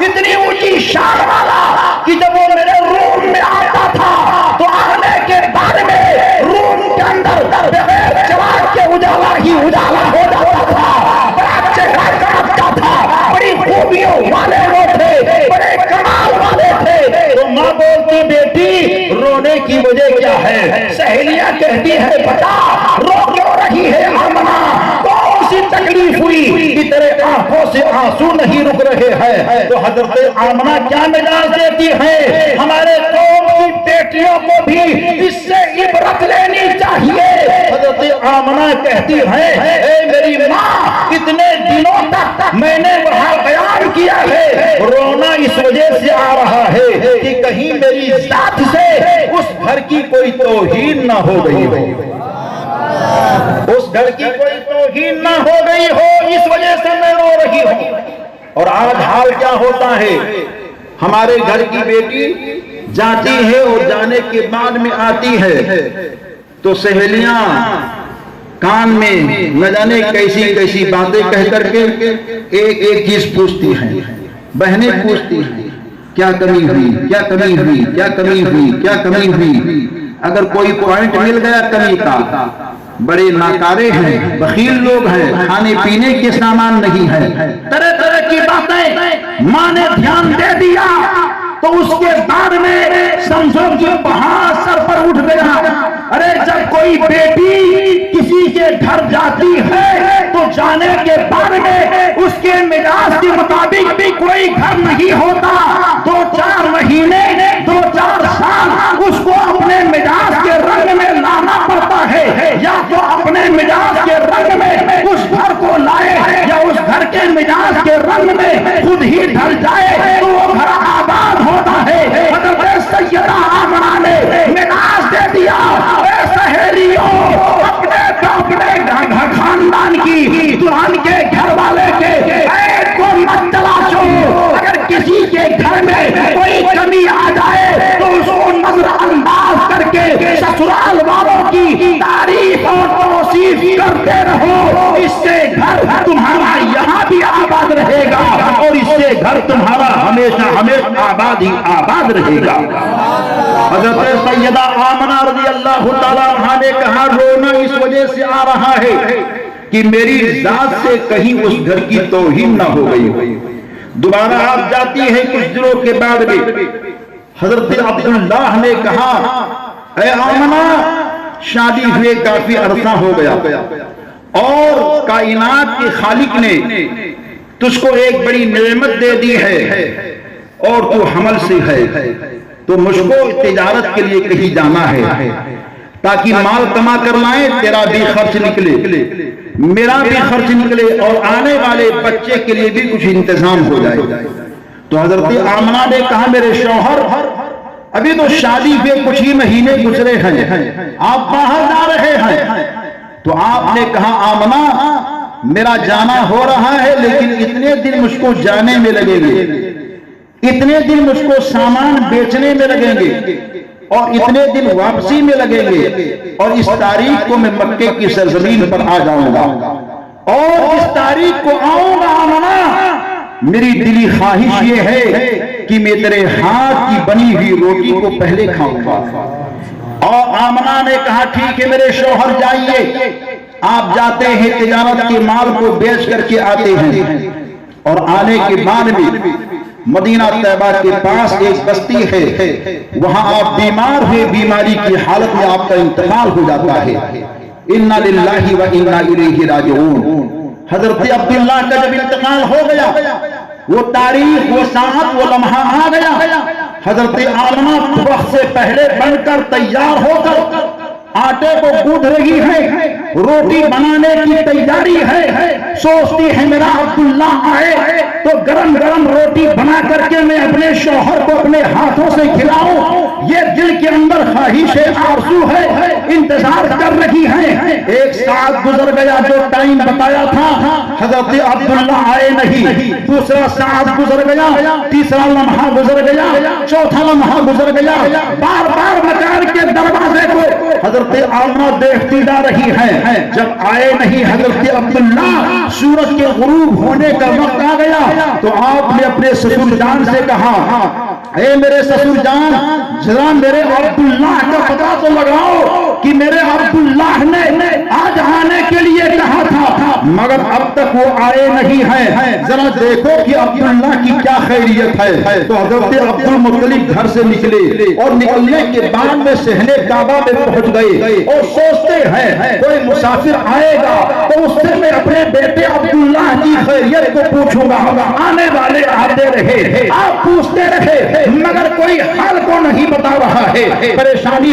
اتنی اونچی شان والا کہ جب وہ میرے روم میں آتا تھا تو آنے کے بعد میں روم کے اندر بغیر چراغ کے اجالا ہی اجالا ہو جاتا تھا، بڑا چہرہ چمکتا تھا، بڑی خوبیوں والے وہ تھے، بڑے کمال والے تھے۔ تو ماں بولتی بیٹی رونے کی وجہ کیا ہے؟ سہیلیاں کہتی ہے بتا رو کیوں رہی ہے آمنہ، کون سی تکلیف ہوئی کہ تیرے آنکھوں سے آنسو نہیں رک رہے ہیں؟ تو حضرت آمنہ کیا مجاز دیتی ہے؟ ہمارے قوم کی بیٹیوں کو بھی اس سے عبرت لینی چاہیے۔ حضرت آمنہ کہتی ہے اے میری ماں اتنے دنوں تک میں نے وہاں بیان کیا ہے، رونا اس وجہ سے آ رہا ہے کہ کہیں میری ذات سے اس گھر کی کوئی توہین نہ ہو گئی ہو۔ اس گھر کی کوئی توہین نہ ہو گئی ہو اس وجہ سے میں رو رہی ہوں۔ اور آج حال کیا ہوتا ہے، ہمارے گھر کی بیٹی جاتی ہے اور جانے کے بعد میں آتی ہے تو سہیلیاں کان میں نہ جانے کیسی کیسی باتیں کہہ کر کے ایک ایک چیز پوچھتی ہیں، بہنیں پوچھتی ہیں کیا کمی ہوئی، کیا کمی ہوئی، کیا کمی ہوئی، کیا کمی ہوئی۔ اگر کوئی پوائنٹ مل گیا کمی کا، بڑے ناکارے ہیں، بخیل لوگ ہیں، کھانے پینے کے سامان نہیں ہے، طرح طرح کی باتیں ماں نے دھیان دے دیا تو اس کے بعد میں سمجھو کہ پہاڑ سر پر اٹھ گیا۔ ارے جب کوئی بیٹی کسی کے گھر جاتی ہے تو جانے کے بعد میں اس کے مزاج کے مطابق بھی کوئی گھر نہیں ہوتا، 2-4 مہینے 2-4 سال اس کو اپنے مزاج کے رنگ میں لانا پڑتا ہے، یا تو اپنے مزاج کے رنگ میں اس گھر کو لائے یا اس گھر کے مزاج کے رنگ میں خود ہی ڈھل جائے تو وہ گھر آباد ہوتا ہے۔ حضرت سیدہ آمنہ نے مزاج دے دیا، اے سہیلیوں اپنے خاندان کی دلہن کے گھر والے کے عیب کو مت تلاشو، اگر کسی کے گھر میں کوئی کمی آ جائے تو اس کو نظر انداز کر کے سسرال والوں کی تعریف اور توصیف کرتے رہو، اس سے گھر تمہارا یہاں بھی آباد رہے گا اور اس سے گھر تمہارا ہمیشہ ہمیشہ آباد ہی آباد رہے گا۔ حضرت سیدہ آمنہ رضی اللہ تعالیٰ عنہا نے کہا رونا اس وجہ سے آ رہا ہے کہ میری ذات سے کہیں اس گھر کی توہین نہ ہو گئی۔ دوبارہ آپ جاتی ہیں کچھ دنوں کے بعد بھی، حضرت عبداللہ نے کہا اے آمنہ شادی ہوئے کافی عرصہ ہو گیا اور کائنات کے خالق نے تجھ کو ایک بڑی نعمت دے دی ہے اور تو حمل سے ہے، تو مجھ کو تجارت کے لیے کہیں جانا ہے تاکہ مال کما کر لائیں، تیرا بھی خرچ نکلے میرا بھی خرچ نکلے اور آنے والے بچے کے لیے بھی کچھ انتظام ہو جائے۔ تو حضرت آمنہ نے کہا میرے شوہر ابھی تو شادی پہ کچھ ہی مہینے گزرے ہیں، آپ باہر جا رہے ہیں۔ تو آپ نے کہا آمنہ میرا جانا ہو رہا ہے لیکن اتنے دن مجھ کو جانے میں لگیں گے، اتنے دن مجھ کو سامان بیچنے میں لگیں گے اور اتنے دن واپسی میں لگیں گے، اور اس تاریخ کو میں مکے کی سرزمین پر آ جاؤں گا اور اس تاریخ کو آؤں گا آمنہ، میری دلی خواہش یہ ہے کہ میں تیرے ہاتھ کی بنی ہوئی روٹی کو پہلے کھاؤں گا۔ اور آمنہ نے کہا ٹھیک ہے میرے شوہر جائیے۔ آپ جاتے ہیں تجارت کے مال کو بیچ کر کے آتے ہیں اور آنے کے بعد میں مدینہ طیبہ کے پاس ایک بستی ہے، وہاں آپ بیمار ہوئے، بیماری کی حالت میں آپ کا انتقال ہو جاتا ہے۔ انا للہ و انا الیہ راجعون۔ حضرت عبداللہ کا جب انتقال ہو گیا، وہ تاریخ، وہ ساعت، وہ لمحہ آ گیا، حضرت آمنہ وقت سے پہلے بن کر تیار ہو کر آٹے کو گوندھ رہی ہے، روٹی بنانے کی تیاری ہے، سوچتی ہے میرا عبداللہ آئے تو گرم گرم روٹی بنا کر کے میں اپنے شوہر کو اپنے ہاتھوں سے کھلاؤں، یہ دل کے اندر خواہش ہے، آرزو ہے، انتظار کر رہی ہے۔ ایک ساتھ گزر گیا جو ٹائم بتایا تھا، حضرت عبداللہ آئے نہیں، دوسرا ساتھ گزر گیا، تیسرا لمحہ گزر گیا، چوتھا لمحہ گزر گیا، بار بار مکان کے دروازے کو حضرت آمنہ دیکھتی جا رہی ہے، جب آئے نہیں حضرت عبداللہ، سورج کے غروب ہونے کا وقت آ گیا تو آپ نے اپنے سسر جان سے کہا اے میرے سسر جان ذرا میرے عبداللہ کا پتہ تو لگاؤ کہ میرے عبداللہ نے آج آنے کے لیے کہا تھا مگر اب تک وہ آئے نہیں ہیں، ذرا دیکھو کہ عبداللہ کی کیا خیریت ہے۔ تو حضرت عبد المطلب گھر سے نکلے اور نکلنے کے بعد میں صحن کعبہ میں پہنچ گئے اور سوچتے ہیں کوئی مسافر آئے گا تو اس سے میں اپنے بیٹے عبداللہ کی خیریت کو پوچھوں گا۔ آنے والے آتے رہے، آپ پوچھتے رہے مگر کوئی حال کو نہیں بتا رہا ہے، پریشانی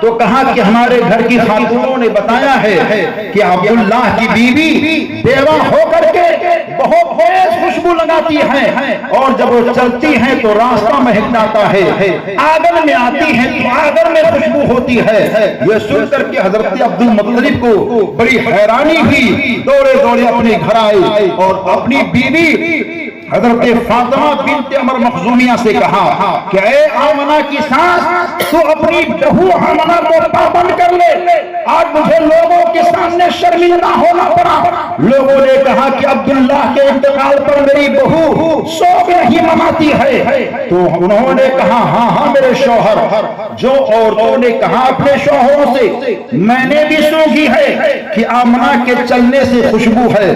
تو کہا کہ ہمارے گھر کی خاتونوں نے بتایا ہے کہ عبداللہ کی بیوی بیوہ ہو کر کے بہت تیز خوشبو لگاتی ہے اور جب وہ چلتی ہیں تو راستہ مہک جاتا ہے، آنگن میں آتی ہیں تو آنگن میں خوشبو ہوتی ہے۔ یہ سن کر کے حضرت عبد المطلب کو بڑی حیرانی ہوئی، دوڑے دوڑے اپنے گھر آئے اور اپنی بیوی حضرت فاطمہ بنت عمر مخزومیہ سے کہا کہ اے آمنہ کی ساس، تو اپنی بہو آمنہ کو پابند کر لے، آج مجھے لوگوں کے سامنے شرمندہ ہونا پڑا۔ لوگوں نے کہا کہ عبداللہ کے انتقال پر میری بہو سوگ نہیں مناتی ہے، تو انہوں نے کہا ہاں ہاں میرے شوہر، جو عورتوں نے کہا اپنے شوہروں سے میں نے بھی سوگی ہے کہ آمنہ کے چلنے سے خوشبو ہے،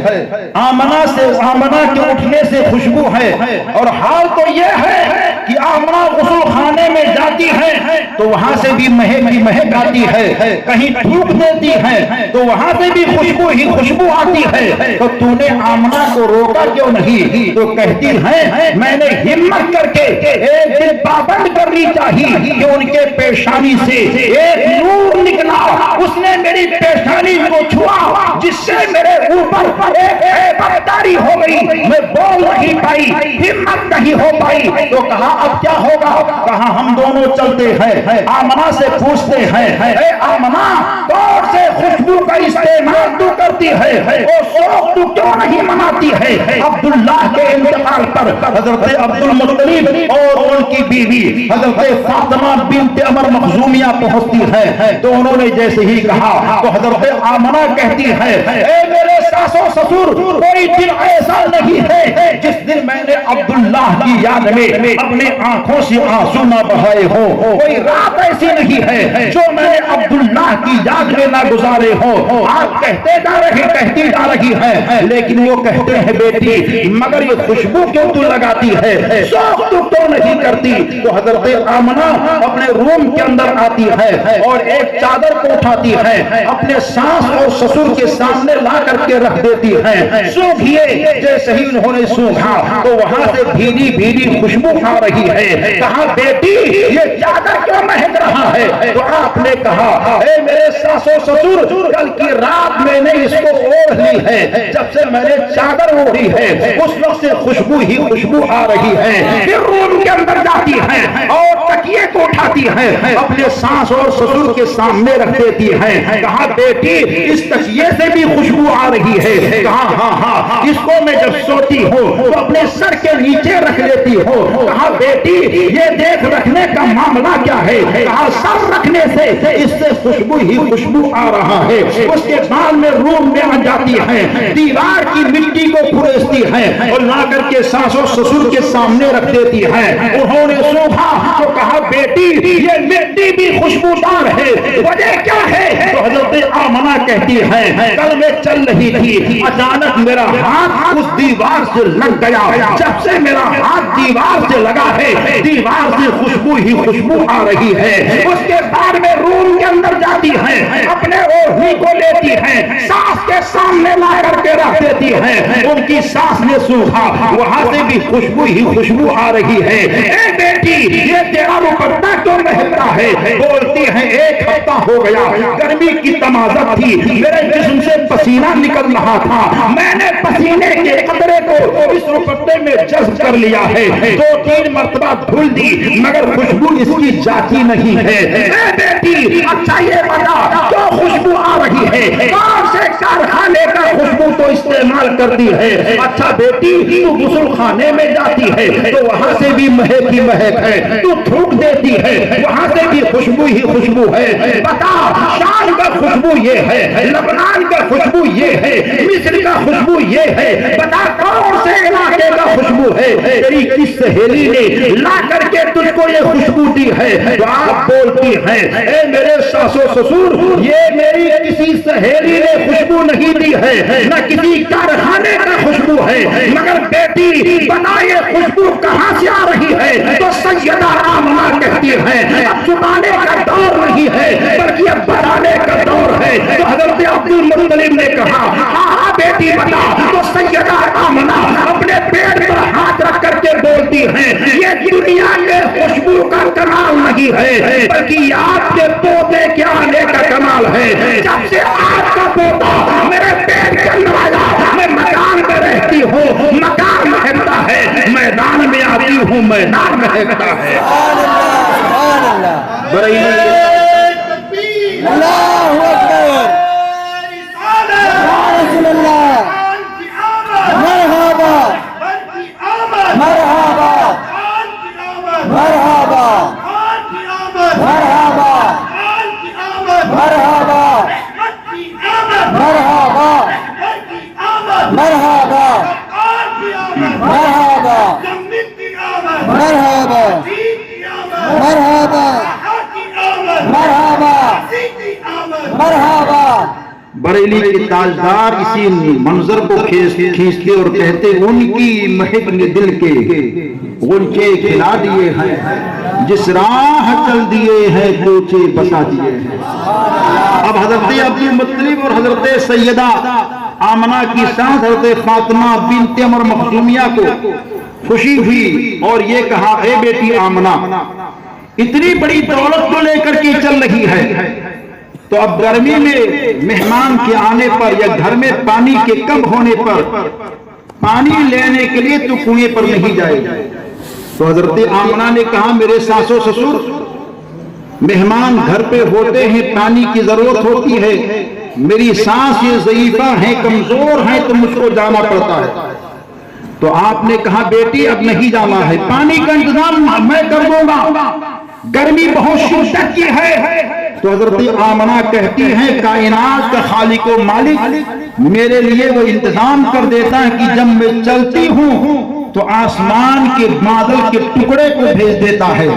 آمنہ کے اٹھنے سے خوشبو ہے، اور حال تو یہ ہے کہ آمنہ غسل خانے میں جاتی ہے تو وہاں سے بھی مہک کی مہک آتی ہے، کہیں تھوک دیتی ہے تو وہاں سے بھی خوشبو ہی خوشبو آتی ہے، تو تو نے آمنہ کو روکا کیوں نہیں؟ تو کہتی ہے میں نے ہمت کر کے ایک دن پابند کرنی چاہیے کہ ان کے پیشانی سے ایک نور نکلا، اس نے میری پیشانی کو چھوا جس سے میرے اوپر ایک ہیبت طاری ہو گئی، میں بول نہیں پائی، ہمت نہیں ہو پائی۔ تو کہا اب کیا ہوگا؟ کہا ہم دونوں چلتے ہیں، آمنہ سے پوچھتے ہیں اے آمنہ کون سے خوشبو کا استعمال تو کرتی ہے اور سوگ تو کیوں نہیں مناتی ہے؟ عبداللہ کے انتقال پر حضرت عبد المطلب اور ان کی بیوی حضرت فاطمہ بنت عمر مخزومیہ پہنچتی ہے، تو انہوں نے جیسے ہی کہا تو حضرت آمنہ کہتی ہے اے میرے ساس و سسر، کوئی دن ایسا نہیں ہے جس دن میں نے عبداللہ کی یاد میں اپنے آنکھوں سے آنسو نہ بہائے ہوں، کوئی رات ایسی نہیں ہے جو میں نے عبداللہ کی یاد میں نہ گزارے ہوں۔ آپ کہتے جا رہی ہے لیکن وہ کہتے ہیں بیٹی مگر یہ خوشبو کیوں تو لگاتی ہے، سوگ تو کیوں نہیں کرتی؟ تو حضرت آمنہ اپنے روم کے اندر آتی ہے اور ایک چادر کو اٹھاتی ہے، اپنے ساس اور سسر کے سامنے لا کر کے رکھ دیتی ہے، سوگھیے۔ جیسے ہی انہوں نے سوکھا تو وہاں سے بھیڑی بھیڑی خوشبو آ رہی ہے۔ کہا بیٹی یہ چادر کیوں مہک رہا ہے؟ تو آپ نے کہا اے میرے ساس و سسر، کل کی رات میں نے اس کو اوڑھ لی ہے، جب سے میں نے چادر اوڑھی ہے اس وقت سے خوشبو ہی خوشبو آ رہی ہے۔ پھر روم کے اندر جاتی ہے اور تکیے کو اٹھاتی ہے، اپنے ساس اور سسر کے سامنے رکھ دیتی ہے۔ کہا بیٹی اس تکیے سے بھی خوشبو آ رہی ہے؟ کہا ہاں ہاں، اس کو میں جب سوتی ہوں تو اپنے سر کے نیچے رکھ لیتی ہوں۔ کہا بیٹی یہ دیکھ رکھنے کا معاملہ کیا ہے؟ کہا سر رکھنے سے اس سے خوشبو ہی خوشبو آ رہا ہے۔ اس کے بعد میں روم میں آ جاتی ہے، دیوار کی مٹی کو کھریدتی ہے اور لا کر کے ساس و سسر کے سامنے رکھ دیتی ہے۔ انہوں نے سوکھا تو کہا بیٹی یہ مٹی بھی خوشبودار ہے، وجہ کیا ہے؟ تو حضرت آمنہ کہتی ہے کل میں چل رہی تھی، اچانک میرا ہاتھ اس دیوار سے لگ گیا، جب سے میرا ہاتھ دیوار سے لگا ہے دیوار سے خوشبو ہی خوشبو آ رہی ہے۔ اس کے بعد میں روم کے اندر جاتی ہے، اپنے اوڑھنی کو لیتی ہے، ساس کے سامنے لا کر کے رکھ دیتی ہے۔ ان کی ساس نے سوکھا، وہاں سے بھی خوشبو ہی خوشبو آ رہی ہے۔ اے بیٹی یہ تیرا دوپٹہ کیوں مہکتا ہے؟ بولتی ہے ایک ہفتہ ہو گیا، گرمی کی تمازت تھی، میرے جسم سے پسینہ نکل رہا تھا، میں نے پسینے کے قطرے کو اس دوپٹے میں جذب کر لیا ہے، 2-3 مرتبہ دھل دی مگر خوشبو اس کی جاتی نہیں ہے۔ اے بیٹی اچھا یہ بتا کیوں خوشبو آ رہی ہے؟ کون سے کارخانے کا خوشبو تو استعمال کرتی ہے؟ اچھا بیٹی تو غسل خانے میں جاتی ہے تو وہاں سے بھی مہک ہی مہک ہے، تو تھوک دیتی ہے وہاں سے بھی خوشبو ہی خوشبو ہے۔ بتا شام کا خوشبو یہ ہے، لبنان کا خوشبو یہ ہے، مصر کا خوشبو یہ ہے، بتا کون سے علاقے کا خوشبو ہے؟ تیری کس سہیلی نے لا کر کے تجھ کو یہ خوشبو دی ہے؟ تو آپ بولتی ہیں اے میرے ساس و سسر یہ میری کسی سہیلی نے خوشبو نہیں دی ہے، نہ کسی کارخانے کا خوشبو ہے، مگر بیٹی بتا یہ خوشبو کہاں سے آ رہی ہے؟ تو سیدہ آمنہ کہتی ہے اب چھپانے کا دور نہیں ہے بلکہ اب بتانے کا دور ہے۔ تو حضرت عبد المطلب نے کہا ہاں بیٹی بتا۔ تو سیدہ آمنہ اپنے پیٹ پر ہاتھ رکھ کر کے بولتی ہیں یہ دنیا کے خوشبو کا کمال نہیں نہیں ہے بلکہ یہ آپ کے پوتے کے آنے کا کمال ہے۔ جب سے آپ کا پوتا میرے پیٹ کے اندر آیا میں مکان میں رہتی ہوں، مکان مہکتا ہے، میدان میں آتی ہوں، میدان مہکتا ہے۔ سبحان اللہ بریلی اللہ اکبر رسول اللہ مرحبا مرحبا مرحبا مرحبا مرحبا مرحبا مرحبا مرحبا مرحبا مرحبا مرحبا مرحبا۔ بریلی کے تاجدار اسی منظر کو کھینچتے اور کہتے ان کی مہک نے دل کے غنچے کھلا دیے ہیں، جس راہ چل دیے ہیں کوچے بسا دیے ہیں۔ اب حضرت عبدالمطلب اور حضرت سیدہ آمنہ کی ساتھ حضرت فاطمہ بنت عمر مخزومیہ کو خوشی ہوئی اور یہ کہا اے بیٹی آمنہ اتنی بڑی دولت کو لے کر کے چل رہی ہے تو اب گرمی میں مہمان کے آنے پر یا گھر میں پانی کے کم ہونے پر پانی لینے کے لیے تو کنویں پر نہیں جائے۔ تو حضرت آمنہ نے کہا میرے ساس و سسر مہمان گھر پہ ہوتے ہیں، پانی کی ضرورت ہوتی ہے، میری سانس یہ ضعیفہ ہیں، کمزور ہیں، تو مجھ کو جانا پڑتا ہے۔ تو آپ نے کہا بیٹی اب نہیں جانا ہے، پانی کا انتظام میں کر دوں گا، گرمی بہت شدت کی ہے۔ تو حضرت آمنہ کہتی ہیں کائنات کا خالق و مالک میرے لیے وہ انتظام کر دیتا ہے کہ جب میں چلتی ہوں تو آسمان کے بادل کے ٹکڑے کو بھیج دیتا ہے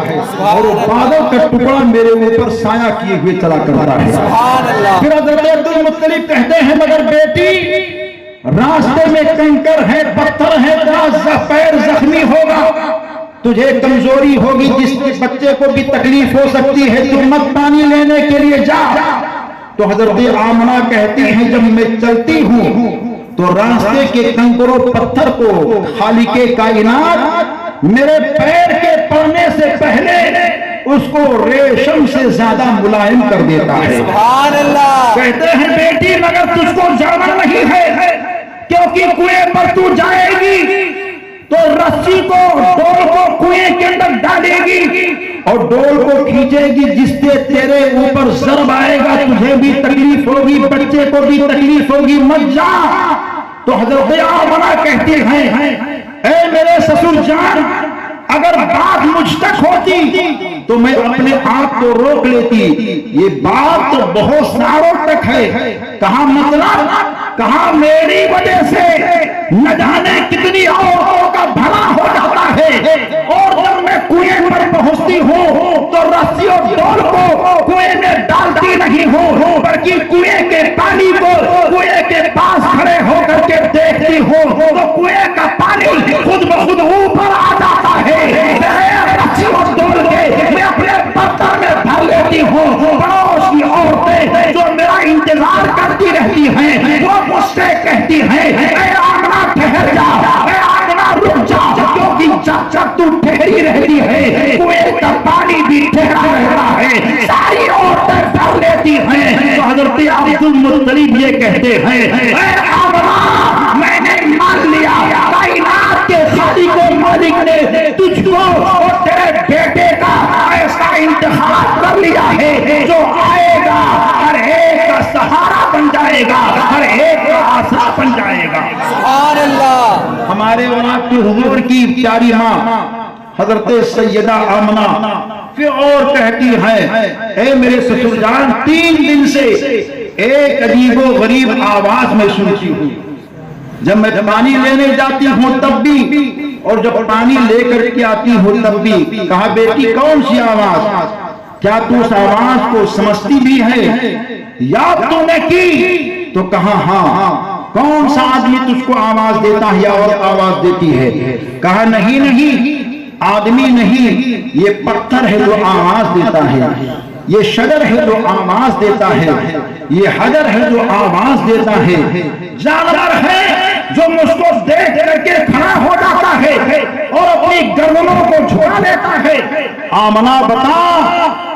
اور وہ بادل کا ٹکڑا میرے اوپر سایہ کیے ہوئے چلا کرتا ہے۔ پھر حضرت عبدالمطلب کہتے ہیں مگر بیٹی راستے میں کنکر ہے، پتھر ہے، پیر زخمی ہوگا، تجھے کمزوری ہوگی، جس بچے کو بھی تکلیف ہو سکتی ہے، تو مت پانی لینے کے لیے جا۔ تو حضرت آمنہ کہتی ہیں جب میں چلتی ہوں تو راستے کے کنکر و پتھر کو خالق کائنات میرے پیر کے پڑنے سے پہلے اس کو ریشم سے زیادہ ملائم کر دیتا ہے۔ سبحان اللہ۔ کہتے ہیں بیٹی مگر تجھ کو جانا نہیں ہے، کیونکہ کنویں پر تو جائے گی تو رسی کو ڈول کو کنویں کے اندر ڈالے گی اور ڈول کو کھینچے گی، جس سے تیرے اوپر ضرب آئے گا، تجھے بھی تکلیف ہوگی، بچے کو بھی تکلیف ہوگی، مت جا۔ تو حضرت آمنہ کہتی ہیں اے میرے سسر جان اگر بات مجھ تک ہوتی تو میں اپنے آپ کو روک لیتی، یہ بات تو بہت ساروں تک ہے، کہاں مطلب کہاں میری وجہ سے نہ جانے کتنی عورتوں کا بھلا ہو جاتا ہے، اور جب میں کنویں پر پہنچتی ہوں تو رسی اور ڈول کو کنویں میں ڈالتی نہیں ہوں بلکہ کنویں کے پانی کو کنویں کے پاس کھڑے ہو کر کے دیکھتی ہوں تو کنویں کا پانی خود بخود اوپر آ جاتا ہے، رسی اور ڈول کے میں اپنے برتن میں بھر لیتی ہوں۔ پڑوس کی عورتیں جو میرا انتظار کرتی رہتی ہیں وہ مجھ سے کہتی ہیں اے آمنہ ٹھہر جا، اے آمنہ رک جا، کیونکہ جب جب تو ٹھہری رہتی ہے کنویں کا پانی بھی ٹھہرا رہتا ہے، ساری عورتیں بھر لیتی ہیں۔ تو حضرت عبدالمطلب یہ کہتے ہیں اے آمنہ میں نے مان لیا کائنات کے خالق و مالک نے تجھ کو اور تیرے بیٹے کا ایسا انتخاب کر لیا ہے جو آئے گا ہر ایک کا سہارا بن جائے گا، ہر ایک کا آسرا بن جائے گا۔ سبحان اللہ۔ ہمارے وہاں کی حضور کی پیاری ماں حضرت سیدہ آمنہ پھر اور کہتی ہیں اے میرے سسر جان 3 دن سے ایک عجیب و غریب آواز میں سنتی ہوں، جب میں پانی لینے جاتی ہوں تب بھی اور جب پانی لے کر کے آتی ہوں تب بھی۔ کہا بیٹی کون سی آواز، کیا تو اس آواز کو سمجھتی بھی ہے، یاد تو نے کی؟ تو کہا ہاں۔ کون سا آدمی تجھ کو آواز دیتا ہے یا اور آواز دیتی ہے؟ کہا نہیں آدمی نہیں، یہ پتھر ہے جو آواز دیتا ہے، یہ شجر ہے جو آواز دیتا ہے، یہ حجر ہے جو آواز دیتا ہے، جانور ہے جو مجھ کو دیکھ کر کے کھڑا ہو جاتا ہے اور اپنی گردنوں کو جھکا لیتا ہے. آمنہ بتا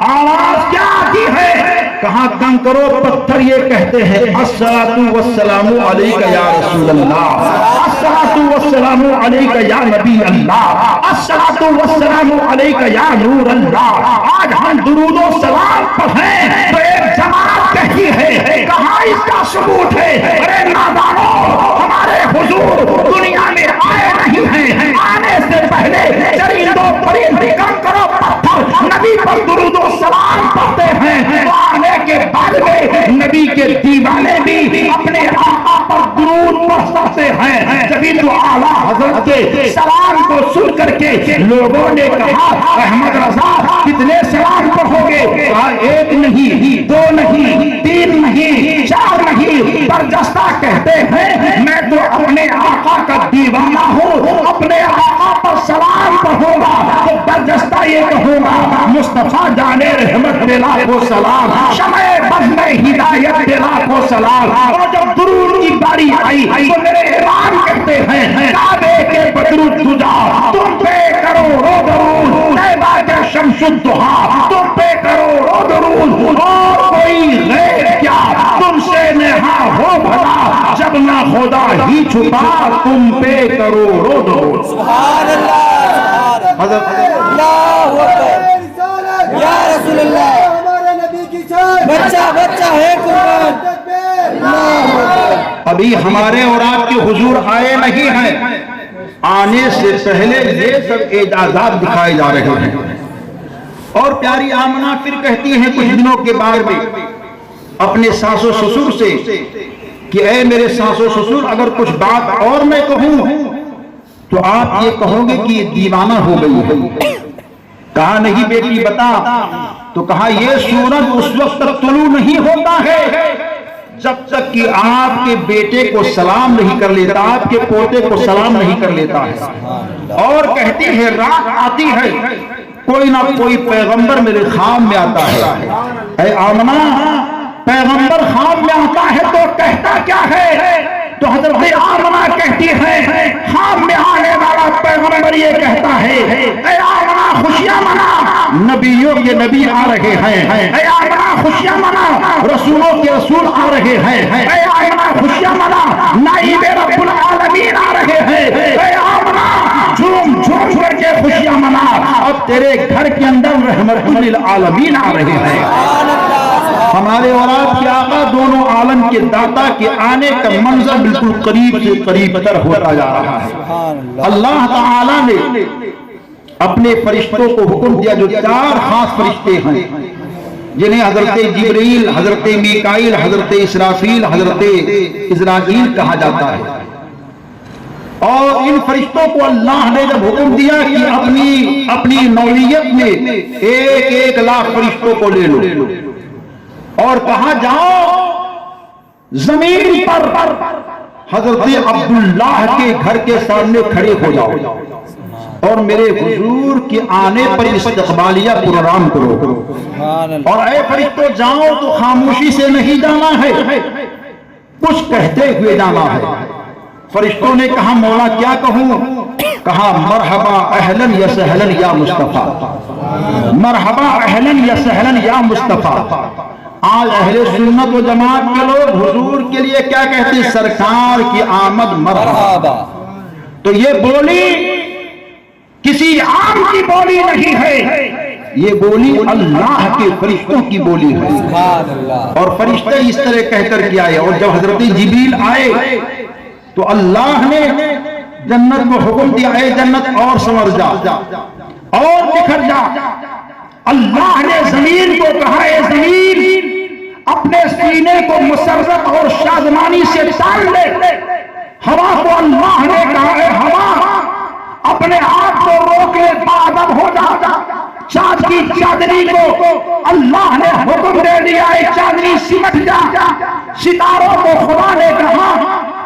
آواز کیا آتی ہے؟ کہاں کنکرو پتھر یہ کہتے ہیں الصلاۃ والسلام علیک یا رسول اللہ، الصلاۃ والسلام علیک یا نبی اللہ، الصلاۃ والسلام علیک یا نور اللہ. آج ہم درود و سلام پڑھیں تو ایک جماعت کہتی ہے، کہاں اس کا ثبوت ہے؟ ارے نادانو، ہمارے حضور دنیا میں آئے نہیں ہیں، آنے سے پہلے چرندوں پرندوں کنکروں پتھر نبی پر درود و سلام پڑھتے ہیں. آنے کے بعد میں نبی کے دیوانے بھی اپنے آقا پر درود پڑھتے ہیں. جبھی تو اعلیٰ حضرت کے سلام کو سن کر کے لوگوں نے کہا احمد رضا کتنے سلام پڑھو گے؟ کہا ایک نہیں، دو نہیں، تین نہیں، چار نہیں، برجستہ کہتے ہیں میں تو اپنے آقا کا دیوانہ ہوں، اپنے آقا پر سلام پڑھوں گا تو برجستہ یہ کہوں گا مصطفیٰ جانے رحمت دلا کو سلام، شمع بزم ہدایت دلا کو سلام. اور جب درود کی باری آئی تو میرے امام کہتے ہیں کعبے کے بدر الدجا تم پہ کروڑوں درود، طیبہ کے شمس الضحیٰ تم پہ کروڑوں درود، اور کوئی غیر کیا تم سے نہا ہو بھلا، جب نہ خدا ہی چھپا تم پہ کروڑوں درود. سبحان اللہ، حضرت اللہ اکبر، یا رسول اللہ، ہمارے نبی کی شان، بچہ بچہ ہے قربان. اللہ اکبر. ابھی ہمارے اور آپ کے حضور آئے نہیں ہیں، آنے سے پہلے یہ سب اعجازات دکھائے جا رہے ہیں. اور پیاری آمنہ پھر کہتی ہیں کچھ دنوں کے بعد میں اپنے ساس و سسر سے کہ اے میرے ساس و سسر، اگر کچھ بات اور میں کہوں تو آپ یہ کہو گے کہ یہ دیوانہ ہو گئی ہے. کہا نہیں بیٹی بتا. تو کہا یہ سورج اس وقت تک طلوع نہیں ہوتا ہے جب تک کہ آپ کے بیٹے کو سلام نہیں کر لیتا، آپ کے پوتے کو سلام نہیں کر لیتا ہے. اور کہتی ہے رات آتی ہے کوئی نہ کوئی پیغمبر میرے خواب میں آتا ہے. اے آمنہ، پیغمبر خواب میں آتا ہے تو کہتا کیا ہے؟ تو حضرت آمنہ کہتی ہے خواب میں آنے والا پیغمبر یہ کہتا ہے اے آمنہ خوشیاں منا، نبیوں کے نبی آ رہے ہیں. اے آمنہ خوشیاں منا، رسولوں کے رسول آ رہے ہیں. اے آمنہ خوشیاں منا، نائب رب العالمین آ رہے ہیں. اے آمنہ جھوم جھوم کر کے خوشیاں منا، اب تیرے گھر کے اندر رحمت للعالمین آ رہے ہیں. ہمارے اور آپ کے آقا دونوں عالم کے داتا کے آنے کا منظر بالکل قریب سے قریب تر ہوتا جا رہا ہے. اللہ تعالیٰ نے اپنے فرشتوں کو حکم دیا جو 4 خاص فرشتے ہیں جنہیں حضرت جبرائیل، حضرت میکائیل، حضرت اسرافیل، حضرت اسرائیل کہا جاتا ہے. اور ان فرشتوں کو اللہ نے جب حکم دیا کہ اپنی نوعیت میں 1 لاکھ فرشتوں کو لے لو اور کہا جاؤ زمین پر حضرت عبداللہ کے گھر کے سامنے کھڑے ہو جاؤ اور میرے حضور کے آنے پر استقبالیہ پروگرام کرو. اور اے فرشتوں جاؤ تو خاموشی سے نہیں جانا ہے، کچھ کہتے ہوئے جانا ہے. فرشتوں نے کہا مولا کیا کہوں؟ کہا مرحبا اہلن یا سہلن یا مصطفیٰ، مرحبا اہلن یا سہلن یا مصطفیٰ. آج اہل سنت و جماعت کے لوگ حضور کے لیے کیا کہتے ہیں؟ سرکار کی آمد مرحبا. تو یہ بولی کسی عام کی بولی نہیں ہے، یہ بولی اللہ کے فرشتوں کی بولی ہے. اور فرشتے اس طرح کہہ کر کے آئے. اور جب حضرت جبریل آئے تو اللہ نے جنت کو حکم دیا اے جنت اور سنور جا اور بکھر جا. اللہ نے زمین کو کہا اے زمین اپنے سینے کو مسرت اور شادمانی سے ڈال لے. ہوا کو اللہ نے کہا اے ہوا اپنے آپ کو روک لے، باادب ہو جا. چاند کی چادری کو اللہ نے حکم دے دیا اے چادری سمٹ جا. ستاروں کو خدا نے کہا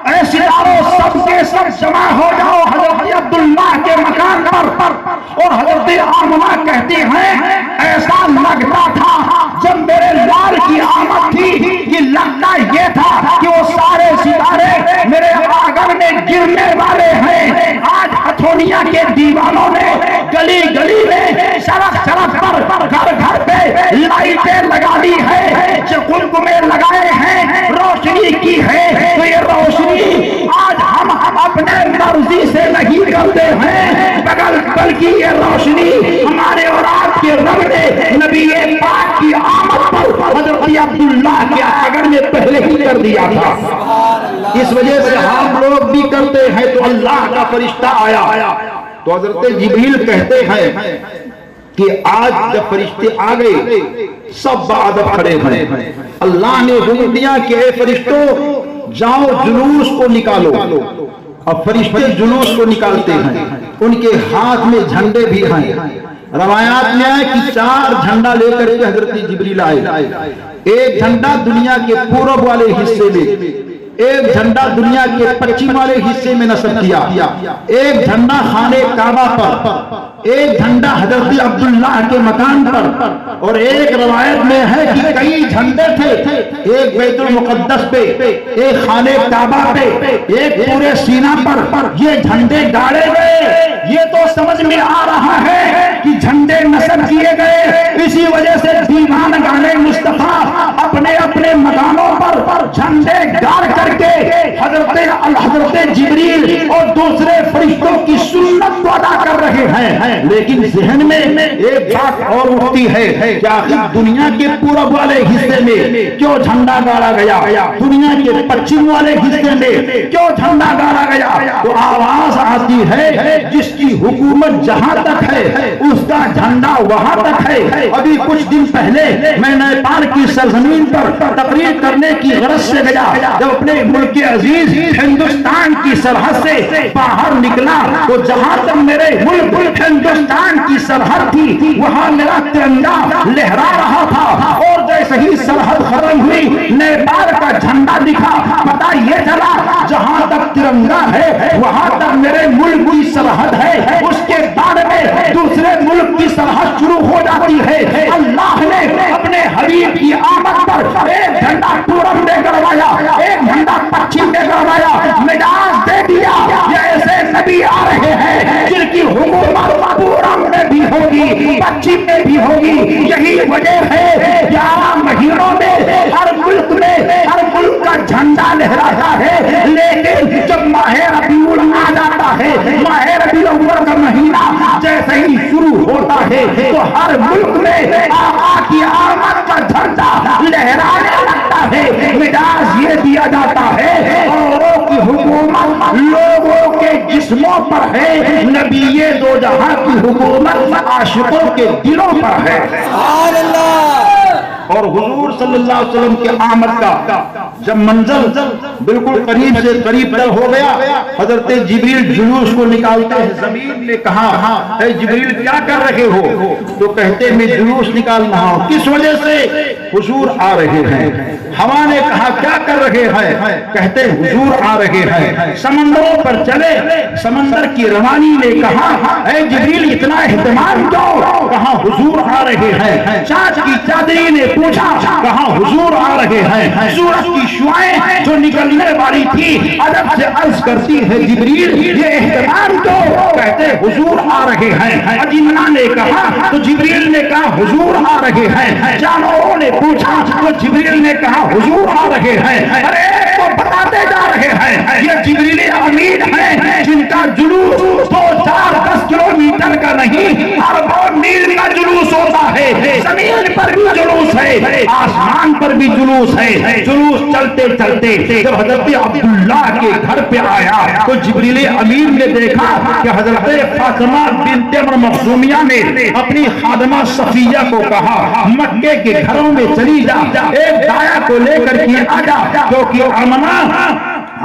اے ستاروں سب کے سب جمع ہو جاؤ حضرت عبداللہ کے مکان پر. اور حضرت آمنہ کہتی ہیں ایسا لگتا تھا جب میرے لال کی آمد تھی کہ لگتا یہ تھا کہ وہ سارے ستارے میرے آنگن میں دنیا کے دیوانوں نے گلی گلی میں سڑک سڑک پر گھر گھر پہ لائٹیں لگا دی ہے، چکمکمے لگائے ہیں، روشنی کی ہے، تو یہ روشنی آج ہم اپنے مرضی سے نہیں کرتے ہیں، بلکہ یہ روشنی ہمارے اور آپ کے رب نے نبی پاک کی آمد پر حضرت عبداللہ کے اگر میں پہلے ہی کر دیا تھا۔ اس وجہ سے ہم لوگ بھی کرتے ہیں تو اللہ کا فرشتہ آیا تو حضرت جبریل کہتے ہیں کہ آج جب فرشتے آ گئے سب بادب کھڑے ہیں، اللہ نے حکم دیا کہ اے فرشتوں جاؤ جلوس کو نکالو۔ اب فرشتے جلوس کو نکالتے ہیں، ان کے ہاتھ میں جھنڈے بھی ہیں، روایات میں آئے کہ 4 جھنڈا لے کر کے حضرت جبریل آئے، ایک جھنڈا دنیا کے پورب والے حصے میں، ایک جھنڈا دنیا کے پچھم والے حصے میں نصب کیا، ایک جھنڈا خانہ کعبہ پر، ایک جھنڈا حضرت عبداللہ کے مکان پر، اور ایک روایت میں ہے کہ کئی جھنڈے تھے، ایک بیت المقدس پہ، ایک خانہ کعبہ پہ، ایک پورے سینہ پر یہ جھنڈے گاڑے گئے۔ یہ تو سمجھ میں آ رہا ہے کہ جھنڈے نصب کیے گئے، اسی وجہ سے دیوان گانے مصطفیٰ اپنے اپنے مکانوں پر جھنڈے گاڑ کر کے حضرت جبریل اور دوسرے فرشتوں کی سنت کو ادا کر رہے ہیں۔ لیکن ذہن میں ایک بات اور اٹھتی ہے کہ آخر دنیا کے پورب والے حصے میں کیوں جھنڈا گاڑا گیا، دنیا کے پچھم والے حصے میں کیوں جھنڈا گاڑا گیا؟ تو آواز آتی ہے جس کی حکومت جہاں تک ہے اس کا جھنڈا وہاں تک ہے۔ ابھی کچھ دن پہلے میں نیپال کی سرزمین پر تقریر کرنے کی غرض سے گیا، جب اپنے ملک عزیز ہندوستان کی سرحد سے باہر نکلا تو جہاں تک میرے ملک ہندوستان کی سرحد تھی وہاں میرا ترنگا لہرا رہا تھا، اور جیسے ہی سرحد ختم ہوئی نیپال کا جھنڈا دکھا، پتہ یہ چلا جہاں تک ترنگا ہے وہاں تک میرے ملک کی سرحد ہے، اس کے بعد میں دوسرے ملک کی سرحد شروع ہو جاتی ہے۔ اللہ نے اپنے حبیب کی آمد پر ایک جھنڈا پورب میں کروایا، ایک جھنڈا پچھم میں کروایا، مجاز دے دیا یہ ایسے نبی آ رہے ہیں جن کی حکومت پورب میں بھی ہوگی پچھم میں بھی ہوگی۔ یہی وجہ ہے 11 مہینوں میں ہر ملک کا جھنڈا لہراتا ہے، لیکن جب ماہ ربیع الاول آ جاتا ہے، ماہ ربیع الاول کا مہینہ جیسے ہی شروع ہوتا ہے تو ہر ملک میں آقا کی آمد کا جھنڈا لہرانے لگتا ہے۔ مجاز یہ دیا جاتا ہے اوروں کی حکومت لوگوں کے جسموں پر ہے، نبی دو جہاں کی حکومت عاشقوں کے دلوں پر ہے۔ سبحان اللہ۔ اور حضور صلی اللہ علیہ وسلم کے آمد کا جب منظر بالکل قریب سے قریب تر ہو گیا، حضرت جبریل جلوس کو نکالتے ہیں۔ زمین نے کہا اے جبریل کیا کر رہے ہو؟ تو کہتے میں جلوس نکال رہا ہوں۔ کس وجہ سے؟ حضور آ رہے ہیں۔ ہوا نے کہا کیا کر رہے ہیں؟ کہتے حضور آ رہے ہیں۔ سمندروں پر چلے، سمندر کی روانی نے کہا اے جبریل اتنا اہتمام کیوں؟ کہا حضور آ رہے ہیں۔ چاچ کی چادری نے پوچھا، کہا حضور آ رہے ہیں۔ سورج کی شعاعیں جو نکلنے والی تھی ادب سے عرض کرتی ہے جبریل یہ اہتمام کیوں؟ کہتے حضور آ رہے ہیں۔ اجنہ نے کہا تو جبریل نے کہا حضور آ رہے ہیں۔ جانوروں نے پوچھا تو جبریل نے کہا حضور آ رہے ہیں۔ ارے تو بتاتے جا رہے ہیں یہ جبریل امین ہیں جن کا جلوس 2-4-10 کلومیٹر کا نہیں، اربوں میل کا جلوس ہوتا ہے۔ زمین پر بھی جلوس ہے، آسمان پر بھی جلوس ہے۔ جلوس چلتے چلتے جب حضرت عبداللہ کے گھر پہ آیا تو جبریل امین نے دیکھا کہ حضرت فاطمہ بنت عمر مخزومیہ نے اپنی خادمہ صفیہ کو کہا مکے کے گھروں میں چلی جا، ایک دایا کو لے کر کے آ جا، کیونکہ آمنہ